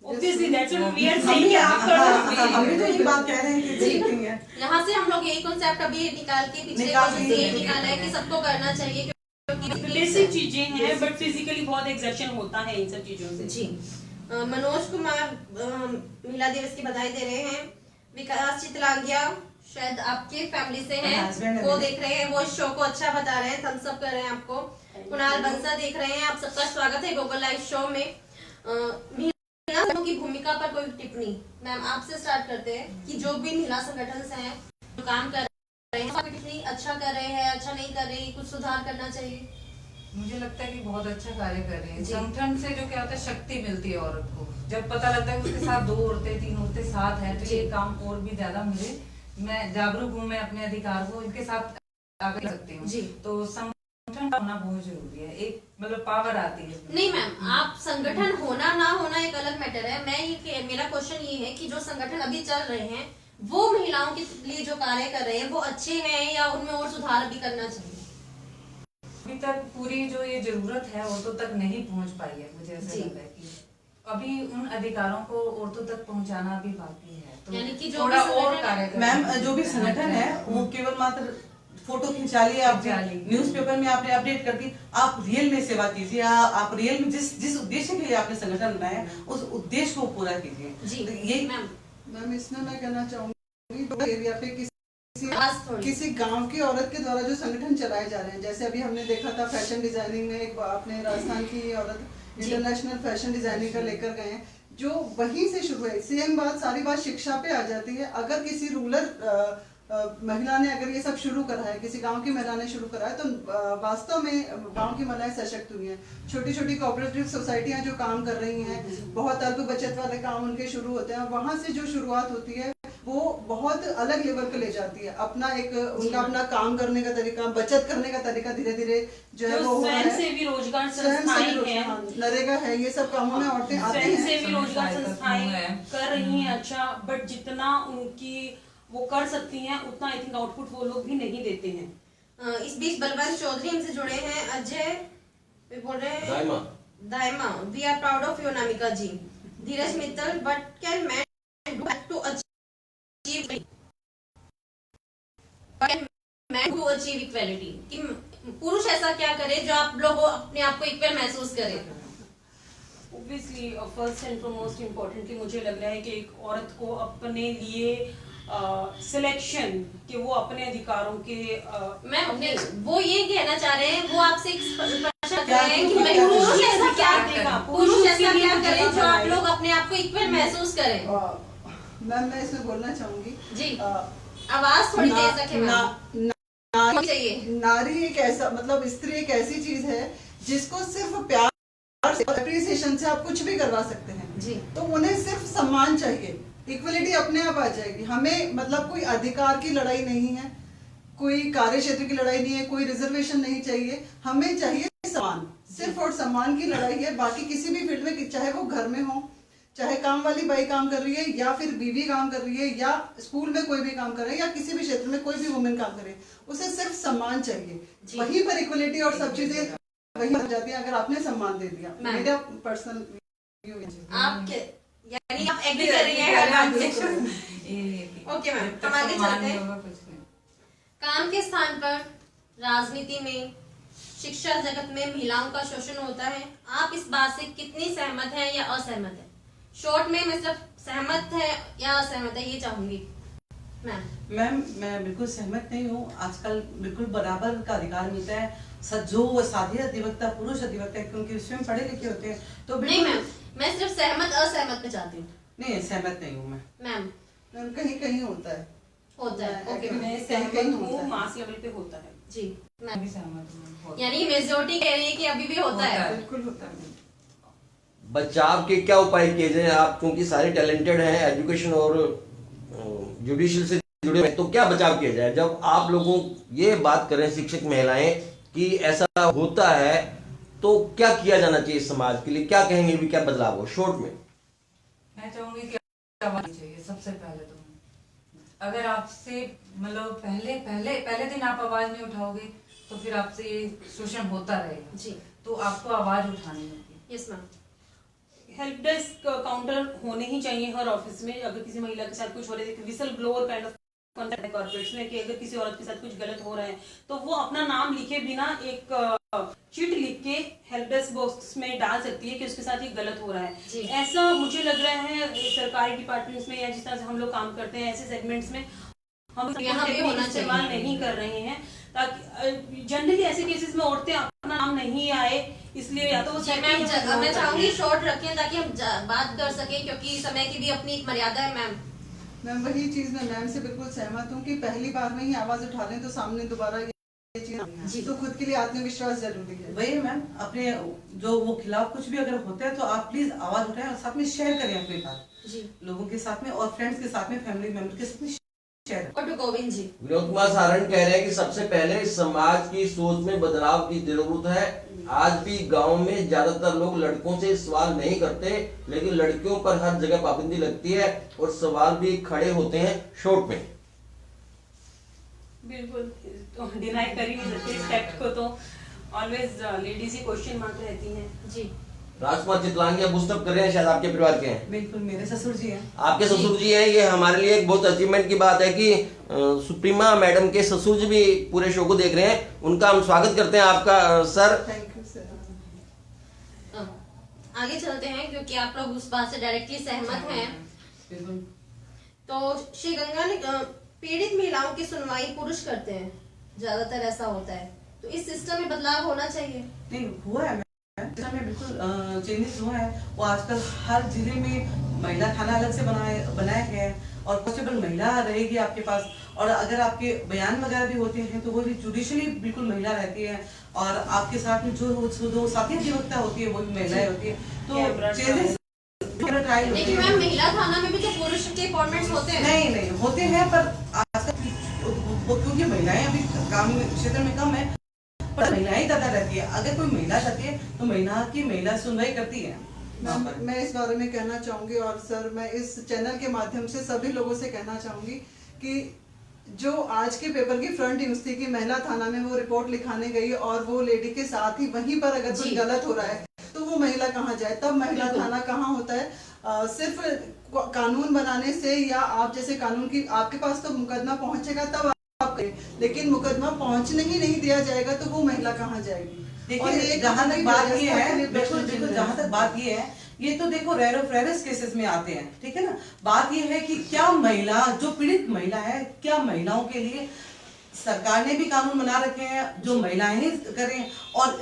Obviously, that's what we are हम saying भी कि आप कर सकते हैं। हम भी तो ये बात कह रहे हैं कि जी। ठीक है। यहाँ से हम लोग यही कॉन्सेप्ट अभी निकाल के पिछले निकाल क्वेश्चन के से ये निकाल निकाला है कि सबको करना चाहिए क्योंकि बेसिक चीजें हैं, बट फिजिकली बहुत एक्सर्शन होता है इन सब चीजों से। जी। मनोज कुमार महिला दिवस की बधाई दे रहे हैं। विकास चितलांगिया शायद आपके फैमिली से हैं, Husband है वो मेरे। देख रहे हैं, वो इस शो को अच्छा बता रहे हैं, थम्स अप कर रहे हैं आपको। कुणाल बंसा देख रहे हैं, आप सबका स्वागत है गूगल लाइव शो में। महिलाओं की भूमिका पर कोई टिप्पणी? मैम आपसे स्टार्ट करते हैं कि जो भी महिला संगठन हैं जो काम कर रहे हैं टिप्पणी अच्छा कर रहे हैं, अच्छा नहीं कर रही, कुछ सुधार करना चाहिए? मुझे लगता है कि बहुत अच्छा कार्य कर रही है। जी। संगठन से जो क्या होता है, शक्ति मिलती है औरत को। जब पता लगता है कि उसके साथ 2 औरतें 3 औरतें साथ हैं, तो ये काम और भी ज्यादा मैं जागरूक हूँ, मैं अपने अधिकार को इनके साथ आगे कर सकती हूँ। जी। तो संगठन होना बहुत जरूरी है, एक मतलब पावर आती है इसमें। नहीं मैम, आप संगठन होना ना होना एक अलग मैटर है। मेरा क्वेश्चन ये है कि जो संगठन अभी चल रहे हैं वो महिलाओं के लिए जो कार्य कर रहे हैं वो अच्छे हैं या उनमें और सुधार भी करना चाहिए? अभी तक पूरी जो ये जरूरत है औरतों तक नहीं पहुंच पाई है। मुझे ऐसा जी। लगता है कि अभी उन अधिकारों को औरतों तक पहुंचाना भी बाकी है, तो यानी कि जो थोड़ा भी और संगठन- कार्य करना मैम, चाहिए। जो भी संगठन है वो केवल मात्र फोटो खिंचा लिए, आपने खिंचा ली। न्यूज़पेपर में आपने अपडेट कर दी। आप रियल में सेवा कीजिए, आप रियल में जिस उद्देश्य के लिए आपने संगठन बनाया उस उद्देश्य को पूरा कीजिए। जी तो ये मैम, मैम इसमें मैं कहना चाहूंगी जो एरिया पे आवाज थोड़ी- किसी गांव की औरत के द्वारा जो संगठन चलाए जा रहे हैं, जैसे अभी हमने देखा था फैशन डिजाइनिंग में एक अपने राजस्थान की औरत इंटरनेशनल फैशन डिजाइनिंग का लेकर गए हैं, जो वहीं से शुरू है। सेम बात, सारी बात शिक्षा पे आ जाती है। अगर किसी रूरल महिला ने अगर ये सब शुरू करा है, किसी गांव की महिला ने शुरू करा है, तो वास्तव में गांव की महिलाएं सशक्त हुई हैं। छोटी छोटी कोऑपरेटिव सोसाइटियां जो काम कर रही हैं, बहुत अल्प बचत वाले काम उनके शुरू होते हैं, वहां से जो शुरुआत होती है वो बहुत अलग लेवल पे ले जाती है। अपना एक उनका अपना काम करने का तरीका, बचत करने का तरीका धीरे धीरे जो है वो हो रहा है। स्वयंसेवी रोजगार संस्थाएं हैं, नरेगा है, ये सब कामों में औरतें आती हैं। स्वयंसेवी रोजगार सहायता संस्थाएं समूह है। कर रही हैं अच्छा, बट जितना उनकी वो कर सकती हैं उतना आई थिंक आउटपुट वो लोग भी नहीं देते हैं। इस बीच बलवंत चौधरी हमसे जुड़े हैं। अजय वे बोल रहे हैं Dayma, we are proud of you Anamika ji. Dheeraj Mittal, but can man do to achieve equality? कि पुरुष ऐसा क्या करे जो आप लोग अपने आप को इक्वल महसूस करें? Obviously first and foremost importantly मुझे लग रहा है कि एक औरत को अपने लिए सिलेक्शन कि वो अपने अधिकारों के मैम वो ये कहना चाह रहे हैं, वो आपसे एक प्रश्न कर रहे हैं कि क्या- मैं पुरुष ऐसा क्या क्या- पुरुष ऐसा क्या पुरुष करें जो क्या आप करें? लोग अपने आप को इक्वल महसूस करें। मैम मैं इसमें बोलना चाहूंगी जी अ, आवाज थोड़ी ना- तेज रखें ना- मैम, ना- चाहिए। नारी एक ऐसा मतलब स्त्री एक ऐसी चीज है जिसको सिर्फ प्यार से अप्रिसिएशन से आप कुछ भी करवा सकते हैं। जी तो उन्हें सिर्फ सम्मान चाहिए, इक्वलिटी अपने आप आ जाएगी। हमें मतलब कोई अधिकार की लड़ाई नहीं है, कोई कार्य क्षेत्र की लड़ाई नहीं है, कोई रिजर्वेशन नहीं चाहिए, हमें चाहिए सम्मान, सिर्फ और सम्मान की लड़ाई है। बाकी किसी भी फील्ड में, चाहे वो घर में हो, चाहे काम वाली बाई काम कर रही है या फिर बीवी काम कर रही है या स्कूल में कोई भी काम कर रहा है या किसी भी क्षेत्र में कोई भी वुमेन काम कर रही है, उसे सिर्फ सम्मान चाहिए। जी। वहीं पर इक्वलिटी और सब चीजें वहीं हो जाती है अगर आपने सम्मान दे दिया। मैम। मेरा पर्सनल व्यू है। आप यानी आप एग्री कर रही हैं हर बात से। ओके मैम, हम आगे चलते हैं। काम के स्थान पर, राजनीति में, शिक्षा जगत में महिलाओं का शोषण होता है। आप इस बात से कितनी सहमत हैं या असहमत हैं? शॉर्ट में मैं सिर्फ सहमत है या असहमत है ये चाहूंगी मैम। मैम मैं बिल्कुल सहमत नहीं हूँ। आजकल बिल्कुल बराबर का अधिकार मिलता है। जो साथी अधिवक्ता पुरुष अधिवक्ता क्योंकि स्वयं पढ़े लिखे होते हैं तो नहीं बिल्कुल मैम, मैं सिर्फ सहमत असहमत में चाहती हूँ नहीं, सहमत नहीं हूँ मैं। मैम। मैम कहीं कहीं होता है। होता है, ओके मैम, मैं कहीं सहमत होता हूँ, है। मास लेवल पे होता है। जी मैम। भी सहमत हूँ। यानी मेजोरिटी कह रही है कि अभी भी होता है। बिल्कुल होता है। बचाव के क्या उपाय किए जाए? आप क्योंकि सारे टैलेंटेड हैं, एजुकेशन और जुडिशियल से जुड़े हैं, तो क्या बचाव किया जाए? जब आप लोगों ये बात करें शिक्षक महिलाएं कि ऐसा होता है तो क्या किया जाना चाहिए समाज के लिए? क्या कहेंगे भी, क्या बदलाव हो शॉर्ट में? मैं चाहूंगी कि आवाज चाहिए सबसे पहले तो। अगर आपसे मतलब पहले दिन आप आवाज नहीं उठाओगे तो फिर आपसे ये शोषण होता रहेगा। जी तो आपको आवाज उठानी होगी। Yes ma'am. Help desk counter होने ही चाहिए हर ऑफिस में। अगर किसी महिला के साथ कुछ हो रहा है, whistle blower kind of concept है कॉर्पोरेट्स में कि अगर किसी औरत के साथ कुछ गलत हो रहा है तो वो अपना नाम लिखे बिना एक चिट लिख के हेल्प डेस्क बॉक्स में डाल सकती है कि उसके साथ ये गलत हो रहा जी। है। ऐसा मुझे लग रहा है सरकारी डिपार्टमेंट्स में या जिस तरह से हम लोग काम करते हैं ऐसे सेगमेंट्स में हम यहाँ भी होना इस्तेमाल चाहिए। नहीं कर रहे हैं, ताकि जनरली ऐसे केसेस में औरतें अपना नाम नहीं आए इसलिए या तो वो जी मैम, मैं चाहूंगी शॉर्ट रखें ताकि हम बात कर सकें क्योंकि समय की भी अपनी एक मर्यादा है मैम। मैं वही चीज में मैम से बिल्कुल सहमत हूँ कि पहली बार में ही आवाज उठा लें तो सामने दोबारा ये चीज, तो खुद के लिए आत्मविश्वास जरूरी है। वही मैम, अपने जो वो खिलाफ कुछ भी अगर होता है तो आप प्लीज आवाज उठाएं और साथ में शेयर करें अपनी बात जी। लोगों के साथ में और फ्रेंड्स के साथ में, फैमिली मेंबर के साथ में शेयर। और गोविंद जी। विनोद कुमार सारण कह रहे हैं कि सबसे पहले समाज की सोच में बदलाव की जरूरत है। आज भी गांव में ज्यादातर लोग लड़कों से सवाल नहीं करते, लेकिन लड़कियों पर हर जगह पाबंदी लगती है और सवाल भी खड़े होते हैं शॉर्ट में। बिल्कुल, तो डिनाई कर ही नहीं सकते इस फैक्ट को। तो ऑलवेज लेडीज ही क्वेश्चन मार्क रहती हैं। जी राजकुमार चितलांगिया बुस्टअप कर रहे हैं, शायद आपके परिवार के हैं। बिल्कुल मेरे ससुर जी हैं। आपके ससुर जी हैं, ये हमारे लिए एक बहुत अचीवमेंट की बात है कि सुप्रीमा मैडम के ससुर जी भी पूरे शो को देख रहे हैं। उनका हम स्वागत करते हैं आपका सर। Thank you sir. आगे चलते हैं क्योंकि आप लोग उस बात से डायरेक्टली सहमत हैं। बिल्कुल। तो श्री गंगा ने पीड़ित महिलाओं की सुनवाई पुरुष करते हैं, ज्यादातर ऐसा होता है, तो इस सिस्टम में बदलाव होना चाहिए। नहीं हुआ है सिस्टम में बिल्कुल चेंजेस हुआ है। वो आजकल हर जिले में महिला थाना अलग से बनाया गया है और कांस्टेबल महिला रहेगी आपके पास। और अगर आपके बयान वगैरह भी होते हैं तो वो भी जुडिशली बिल्कुल महिला रहती है और आपके साथ में जो साथी अधिवक्ता होती है वो भी महिलाएं होती है। तो चेंजेस ट्रायल होती लेकिन है। मैम महिला थाना में भी तो पुरुष के अपॉइंटमेंट्स होते हैं। नहीं होते हैं, पर आजकल वो क्योंकि महिलाएं अभी काम क्षेत्र में कम है, पर महिलाएं ज्यादा रहती है। अगर कोई महिला जाती है तो महिला सुनवाई करती है। मैं इस बारे में कहना चाहूंगी और सर मैं इस चैनल के माध्यम से सभी लोगों से कहना चाहूंगी कि जो आज के पेपर की फ्रंट न्यूज थी कि महिला थाना में वो रिपोर्ट लिखाने गई और वो लेडी के साथ ही वहीं पर अगर कुछ गलत हो रहा है तो वो महिला कहाँ जाए? तब महिला थाना कहाँ होता है? सिर्फ कानून बनाने से या आप जैसे कानून की आपके पास तो मुकदमा पहुंचेगा तब आप करें, लेकिन मुकदमा पहुंचने ही नहीं दिया जाएगा तो वो महिला कहाँ जाएगी? देखिए जहाँ तक बात ये है, बिल्कुल जहाँ तक बात ये है ये तो देखो रेयरेस्ट केसेस में आते हैं, ठीक है ना। बात ये है कि क्या महिला, जो पीड़ित महिला है, क्या महिलाओं के लिए सरकार ने भी कानून बना रखे हैं जो महिलाएं ही करें, और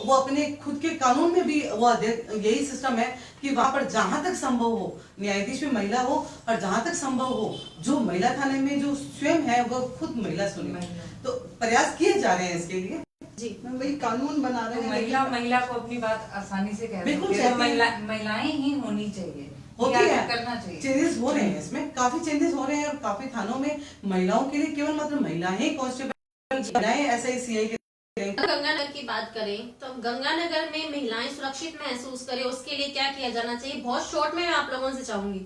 वो अपने खुद के कानून में भी वो यही सिस्टम है कि वहां पर जहां तक संभव हो न्यायाधीश में महिला हो, और जहां तक संभव हो जो महिला थाने में जो स्वयं है वो खुद महिला सुने। तो प्रयास किए जा रहे हैं इसके लिए जी। मैम वही कानून बना रहे तो हैं। महिला को अपनी बात आसानी से कह बिल्कुल सकती है। कहती है। महिलाएं ही होनी चाहिए, होती क्या है, करना चाहिए। चेंजेस हो रहे हैं इसमें, काफी चेंजेस हो रहे हैं, और काफी थानों में महिलाओं के लिए केवल मात्र महिलाएं ही कांस्टेबल, महिलाएं SI CI के। गंगानगर की बात करें तो गंगानगर में महिलाएं सुरक्षित महसूस करें उसके लिए क्या किया जाना चाहिए, बहुत शॉर्ट में मैं आप लोगों से चाहूंगी।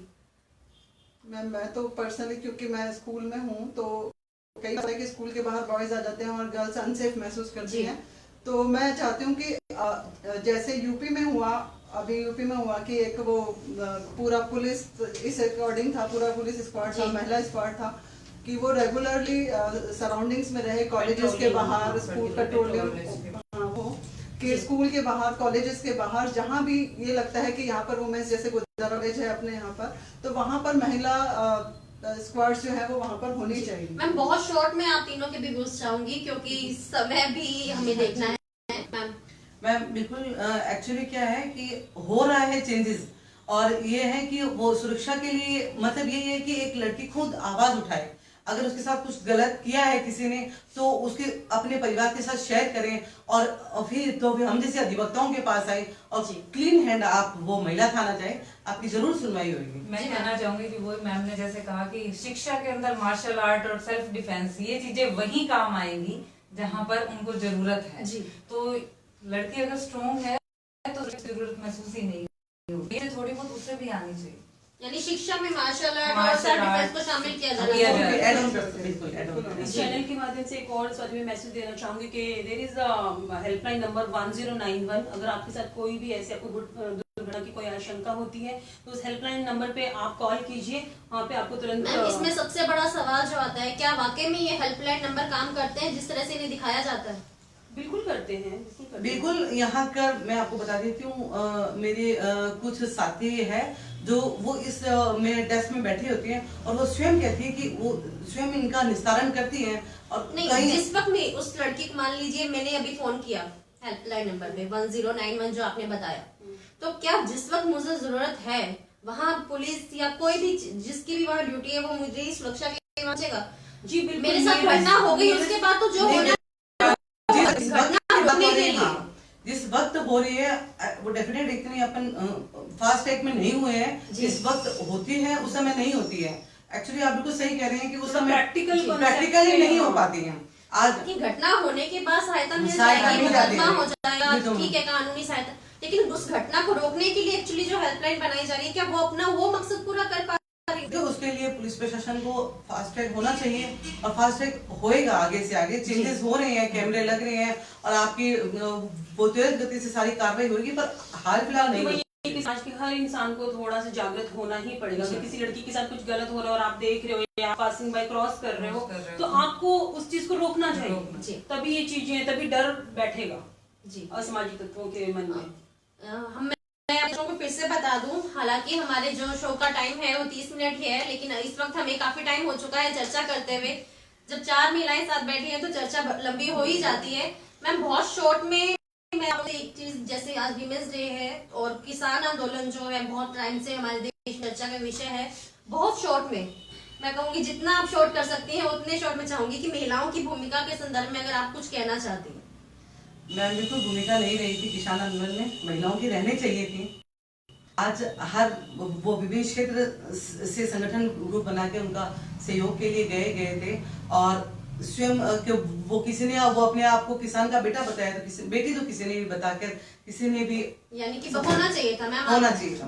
मैम मैं तो पर्सनली, क्योंकि मैं स्कूल में हूँ, तो कई बार कि स्कूल के बाहर बॉयज आ जाते हैं और गर्ल्स अनसेफ महसूस करती हैं। तो मैं चाहती हूँ कि जैसे यूपी में हुआ, अभी यूपी में हुआ कि एक वो पूरा पुलिस इस अकॉर्डिंग था, पूरा पुलिस स्क्वाड था, महिला स्क्वाड था, कि वो रेगुलरली सराउंडिंग्स में रहे, कॉलेजेस के बाहर, स्कूल पेट्रोलिंग हो कि स्कूल के बाहर, कॉलेजेस के बाहर, जहाँ भी ये लगता है कि यहाँ पर वुमेन्स, जैसे गुजरात कॉलेज है अपने यहाँ पर, तो वहाँ पर महिला स्क्वाड्स जो है वो वहाँ पर होनी चाहिए। मैम बहुत शॉर्ट में आप तीनों के भी व्यूज चाहूंगी क्योंकि समय भी हमें देखना है। मैम मैम बिल्कुल, एक्चुअली क्या है कि हो रहा है चेंजेस, और ये है कि वो सुरक्षा के लिए मतलब यही है कि एक लड़की खुद आवाज उठाए, अगर उसके साथ कुछ गलत किया है किसी ने तो उसके अपने परिवार के साथ शेयर करें, और फिर तो फिर हम जैसे अधिवक्ताओं के पास आए और क्लीन हैंड आप वो महिला थाना जाए, आपकी जरूर सुनवाई होगी। मैं कहना चाहूंगी कि वो मैम ने जैसे कहा कि शिक्षा के अंदर मार्शल आर्ट और सेल्फ डिफेंस, ये चीजें वही काम आएंगी जहाँ पर उनको जरूरत है। जी। तो लड़की अगर स्ट्रॉन्ग है तो जरूरत महसूस ही नहीं होगी, ये थोड़ी बहुत उससे भी आनी चाहिए। यानी शिक्षा में मार्शल आर्ट और सेल्फ डिफेंस को शामिल किया जाना किया चाहिए। जाए। बिल्कुल इस चैनल के माध्यम से एक और स्वाति में मैसेज देना चाहूंगी कि देयर इज हेल्पलाइन नंबर 1091। अगर आपके साथ कोई भी ऐसे आपको दुर्घटना की कोई आशंका होती है तो उस हेल्पलाइन नंबर पे आप कॉल कीजिए, वहाँ पे आपको तुरंत। मैम इसमें सबसे बड़ा सवाल जो आता है, क्या वाकई में ये हेल्पलाइन नंबर काम करते हैं जिस तरह से इन्हें दिखाया जाता है? बिल्कुल करते हैं, बिल्कुल करते हैं। बिल्कुल, यहाँ कर मैं आपको बता देती हूँ, मेरे कुछ साथी है जो वो इस में डेस्क में बैठी होती हैं, और वो स्वयं कहती है कि वो स्वयं इनका निस्तारण करती हैं। और नहीं, जिस वक्त में उस लड़की को, मान लीजिए मैंने अभी फोन किया हेल्पलाइन नंबर पे 1091 जो आपने बताया, तो क्या जिस वक्त मुझे जरूरत है वहाँ पुलिस या कोई भी जिसकी भी वहाँ ड्यूटी है वो मुझे सुरक्षा के लिए पहुंचेगा? जी बिल्कुल। मेरे साथ घटना हो गई उसके बाद तो जो होना जिस वक्त हो रही है वो डेफिनेट इतनी अपन फास्ट ट्रैक में नहीं हुए हैं, जिस वक्त होती है उस समय नहीं होती है। एक्चुअली आप बिल्कुल सही कह रहे हैं कि उस समय प्रैक्टिकली नहीं हो पाती हैं। आज की घटना होने के बाद सहायता मिल सहायता जाएगी, मिल जाती मुकदमा है। हो जाएगा, ये तो- ठीक है, कानूनी सहायता, लेकिन उस घटना को रोकने के लिए एक्चुअली जो हेल्पलाइन बनाई जा रही है, क्या वो अपना वो मकसद पूरा कर पा रही है? तो उसके लिए पुलिस प्रशासन को फास्ट ट्रैक होना चाहिए, और फास्ट ट्रैक होएगा आगे से आगे। चेंजेस हो रहे हैं, कैमरे लग रहे हैं, और आपकी वो त्वरित गति से सारी कार्रवाई होगी, पर हाल फिलहाल नहीं होगी। कि समाज के हर इंसान को थोड़ा सा जागृत होना ही पड़ेगा। अगर किसी लड़की के साथ कुछ गलत हो रहा है और आप देख रहे हो या पासिंग बाय क्रॉस कर रहे हो तो आपको उस चीज को रोकना जी। चाहिए, तभी ये चीजें, तभी डर बैठेगा जी। असामाजिक तत्वों के मन में। मैं आप लोगों को फिर से बता दूं, हालांकि हमारे जो शो का टाइम है वो 30 मिनट ही है, लेकिन इस वक्त हमें काफी टाइम हो चुका है चर्चा करते हुए। जब 4 महिलाएं साथ बैठी हैं तो चर्चा लंबी हो ही जाती है। मैम बहुत शॉर्ट में मैं आपसे एक चीज, जैसे आज विमेंस डे है और किसान आंदोलन जो है बहुत टाइम से हमारे देश में चर्चा का विषय है, बहुत शॉर्ट में मैं कहूंगी जितना आप शॉर्ट कर सकती हैं उतने शॉर्ट में चाहूंगी कि महिलाओं की भूमिका के संदर्भ में अगर आप कुछ कहना चाहती हैं। मैं बिल्कुल भूमिका नहीं रही थी किसान आंदोलन में, महिलाओं की रहनी चाहिए थी। आज हर वो विभिन्न क्षेत्र से संगठन ग्रुप बना के उनका सहयोग के लिए गए थे, और स्वयं वो किसी ने वो अपने आप को किसान का बेटा बताया, तो किसी बेटी तो किसी ने भी बताकर किसी ने भी, यानी कि होना चाहिए था मैम, होना चाहिए था।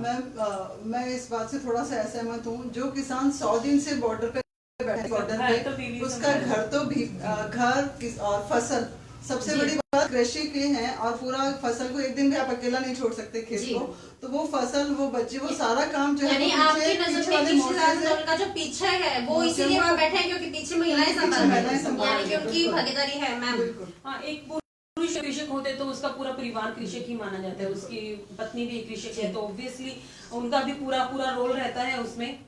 मैं इस बात से थोड़ा सा असहमत हूँ। जो किसान 100 दिन से बॉर्डर पे बैठे, बॉर्डर पे उसका घर तो भी घर और फसल, सबसे बड़ी बात कृषि की है, और पूरा फसल को एक दिन भी आप अकेला नहीं छोड़ सकते खेत को, तो वो फसल, वो बच्चे, वो सारा काम जो है यानी आपकी नजर में किसान आंदोलन का जो पीछे है वो इसीलिए वहाँ बैठे हैं क्योंकि पीछे महिलाएं संभाल रही हैं, यानी कि उनकी भागीदारी है मैम। हाँ, एक पुरुष पुरुष कृषक होते हैं तो उसका पूरा परिवार कृषक ही माना जाता है, उसकी पत्नी भी कृषक है, तो ऑब्वियसली उनका भी पूरा रोल रहता है उसमें।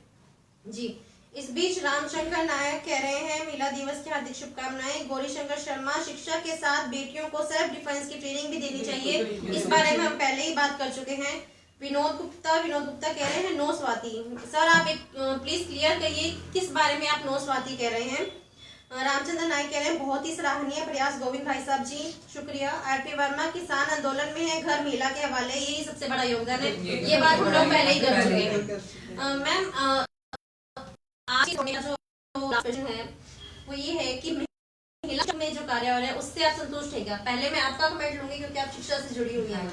जी, इस बीच रामशंकर नायक कह रहे हैं महिला दिवस की हार्दिक शुभकामनाएं। गौरीशंकर शर्मा, शिक्षा के साथ बेटियों को सेल्फ डिफेंस की ट्रेनिंग भी देनी चाहिए, इस बारे में हम पहले ही बात कर चुके हैं। विनोद गुप्ता कह रहे हैं नो स्वाति। सर आप एक प्लीज क्लियर करिए किस बारे में आप नो स्वाति कह रहे हैं। रामचंद्र नायक कह रहे हैं बहुत ही सराहनीय प्रयास गोविंद भाई साहब जी, शुक्रिया। आरपी वर्मा, किसान आंदोलन में है घर महिला के हवाले, यही सबसे बड़ा योगदान है, ये बात हम लोग पहले ही कर चुके हैं। मैम आज मेरा जो क्वेश्चन है वो ये है कि महिला में जो कार्य हो रहा है उससे आप संतुष्ट है क्या? पहले मैं आपका कमेंट लूंगी क्योंकि आप शिक्षा से जुड़ी हुई हैं।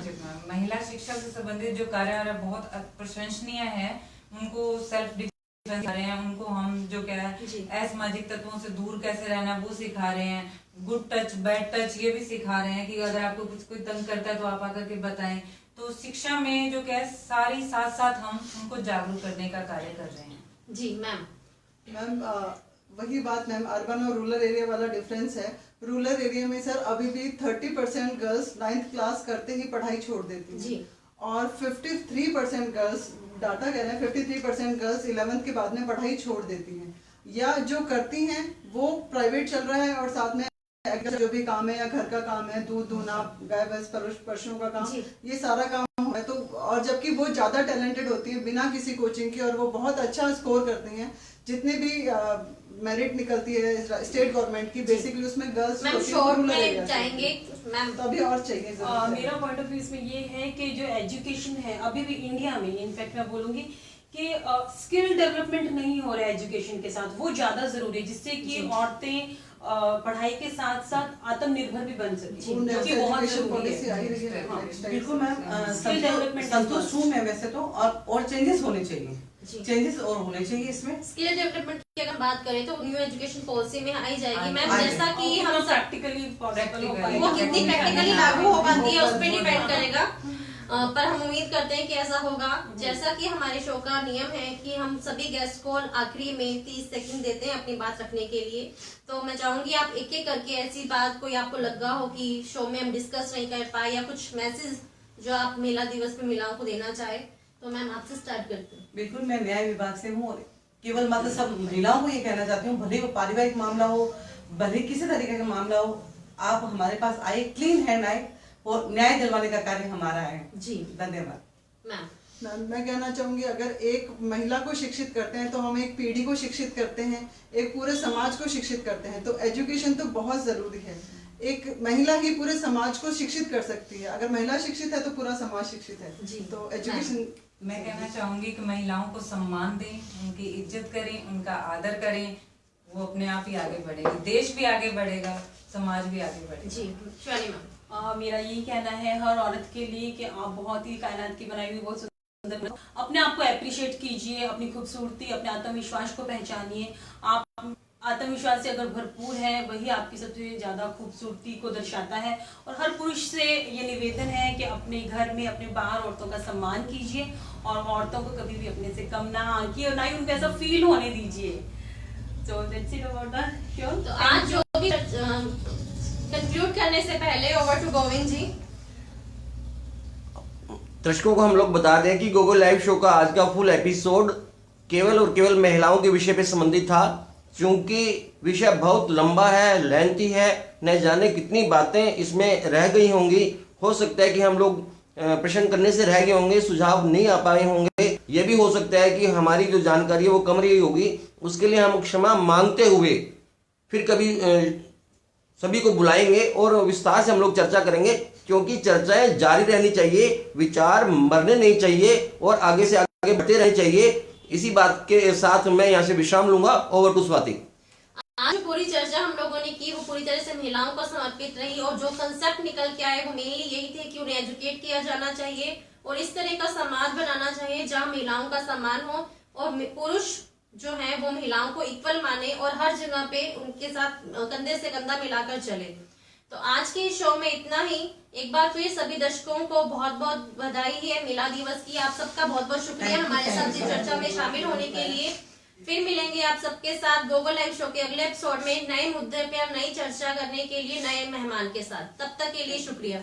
महिला शिक्षा से संबंधित जो कार्य हो रहा है बहुत प्रशंसनीय है। उनको सेल्फ डिफेंस कर रहे हैं, उनको हम जो क्या है असामाजिक तत्वों से दूर कैसे रहना वो सिखा रहे हैं, गुड टच बैड टच ये भी सिखा रहे हैं कि अगर आपको कुछ कोई तंग करता है तो आप आकर के बताएं। तो शिक्षा में जो क्या है सारी साथ साथ हम उनको जागरूक करने का कार्य कर रहे हैं। जी मैम वही बात मैम, अर्बन और रूरल एरिया वाला डिफरेंस है। रूरल एरिया में सर अभी भी 30% गर्ल्स 9th क्लास करते ही पढ़ाई छोड़ देती हैं जी, और 53% गर्ल्स, डाटा कह रहे हैं 53% गर्ल्स 11th के बाद में पढ़ाई छोड़ देती हैं, या जो करती हैं वो प्राइवेट चल रहा है और साथ में जो भी काम है या घर का काम है, दूध दूना, गाय भैंस पशुओं का काम, ये सारा काम है। तो और जबकि वो ज्यादा टैलेंटेड होती है बिना किसी कोचिंग के और वो बहुत अच्छा स्कोर करती हैं, जितने भी मेरिट निकलती है स्टेट गवर्नमेंट की, बेसिकली उसमें गर्ल्स जाएंगे मैम तो अभी और चाहिए। मेरा पॉइंट ऑफ व्यू इसमें ये है कि जो एजुकेशन है अभी भी इंडिया में, इनफैक्ट मैं बोलूंगी कि स्किल डेवलपमेंट नहीं हो रहा है एजुकेशन के साथ, वो ज्यादा जरूरी है जिससे कि औरतें पढ़ाई के साथ साथ आत्मनिर्भर भी बन सके, जो कि बहुत जरूरी है। बिल्कुल मैम, संतुष्ट हूँ मैं वैसे तो, और चेंजेस होने चाहिए, चेंजेस और होने चाहिए इसमें। स्किल डेवलपमेंट की अगर बात करें तो न्यू एजुकेशन पॉलिसी में आई जाएगी मैम, जैसा कि हम प्रैक्टिकली वो कितनी प्रैक्टिकली लागू हो पाती है उस पर डिपेंड करेगा, पर हम उम्मीद करते हैं कि ऐसा होगा। जैसा कि हमारे शो का नियम है कि हम सभी गेस्ट को आखिरी में 30 सेकंड देते हैं अपनी बात रखने के लिए, तो मैं चाहूंगी आप एक एक करके ऐसी बात कोई आपको लगा हो कि शो में हम डिस्कस नहीं कर पाए या कुछ मैसेज जो आप महिला दिवस पे महिलाओं को देना चाहे, तो मैम आपसे स्टार्ट करते हैं। बिल्कुल, मैं न्याय विभाग से हूँ और केवल मतलब सब महिलाओं को ये कहना चाहती हूँ, भले वो पारिवारिक मामला हो, भले किसी तरीके का मामला हो, आप हमारे पास आए, क्लीन हैंड आए और न्याय दिलवाने का कार्य हमारा है जी। धन्यवाद मैम। मैं कहना चाहूंगी अगर एक महिला को शिक्षित करते हैं तो हम एक पीढ़ी को शिक्षित करते हैं, एक पूरे समाज को शिक्षित करते हैं, तो एजुकेशन तो बहुत जरूरी है। एक महिला ही पूरे समाज को शिक्षित कर सकती है, अगर महिला शिक्षित है तो पूरा समाज शिक्षित है जी। तो एजुकेशन मैं कहना चाहूंगी कि महिलाओं को सम्मान दें, उनकी इज्जत करें, उनका आदर करें, वो अपने आप ही आगे बढ़ेगी, देश भी आगे बढ़ेगा, समाज भी आगे बढ़ेगा जी। शिवानी मैम, मेरा यही कहना है हर औरत के लिए कि आप बहुत ही कायनात की बनाई हुई बहुत सुंदर, अपने आप को अप्रिशिएट कीजिए, अपनी खूबसूरती, अपने आत्मविश्वास को पहचानिए। आप आत्मविश्वास से अगर भरपूर है वही आपकी सबसे ज्यादा खूबसूरती को दर्शाता है। और हर पुरुष से ये निवेदन है कि अपने घर में अपने बाहर औरतों का सम्मान कीजिए और औरतों को कभी भी अपने से कम ना आंकिए और ना ही उनको ऐसा फील होने दीजिए। So that's it about the show. तो आज जो भी कंक्लूड करने से पहले ओवर टू गोविंद जी। दर्शकों को हम लोग बता दें कि गूगल लाइव शो का आज का फुल एपिसोड केवल और केवल महिलाओं के विषय पे संबंधित था। क्योंकि विषय बहुत लंबा है, लेंथी है, न जाने कितनी बातें इसमें रह गई होंगी। हो सकता है कि हम लोग प्रश्न करने से रह गए होंगे, सुझाव नहीं आ पाए होंगे। यह भी हो सकता है कि हमारी जो जानकारी है वो कम रही होगी। उसके लिए हम क्षमा मांगते हुए फिर कभी सभी को बुलाएंगे और विस्तार से हम लोग चर्चा करेंगे, क्योंकि चर्चाएं जारी रहनी चाहिए, विचार मरने नहीं चाहिए और आगे से आगे बढ़ते रहने चाहिए। इसी बात के साथ मैं यहाँ से विश्राम लूंगा। Over to Swati. आज पूरी चर्चा हम लोगों ने की वो पूरी तरह से महिलाओं को समर्पित रही और जो कंसेप्ट निकल के आए वो मेनली यही थे कि उन्हें एजुकेट किया जाना चाहिए और इस तरह का समाज बनाना चाहिए जहाँ महिलाओं का सम्मान हो और पुरुष जो है वो महिलाओं को इक्वल माने और हर जगह पे उनके साथ कंधे से कंधा मिलाकर चले। तो आज के शो में इतना ही। एक बार फिर सभी दर्शकों को बहुत बहुत बधाई है महिला दिवस की। आप सबका बहुत बहुत शुक्रिया हमारे साथ इस चर्चा में शामिल होने के लिए। फिर मिलेंगे आप सबके साथ गोगो लाइव शो के अगले एपिसोड में नए मुद्दे पे और नई चर्चा करने के लिए नए मेहमान के साथ। तब तक के लिए शुक्रिया।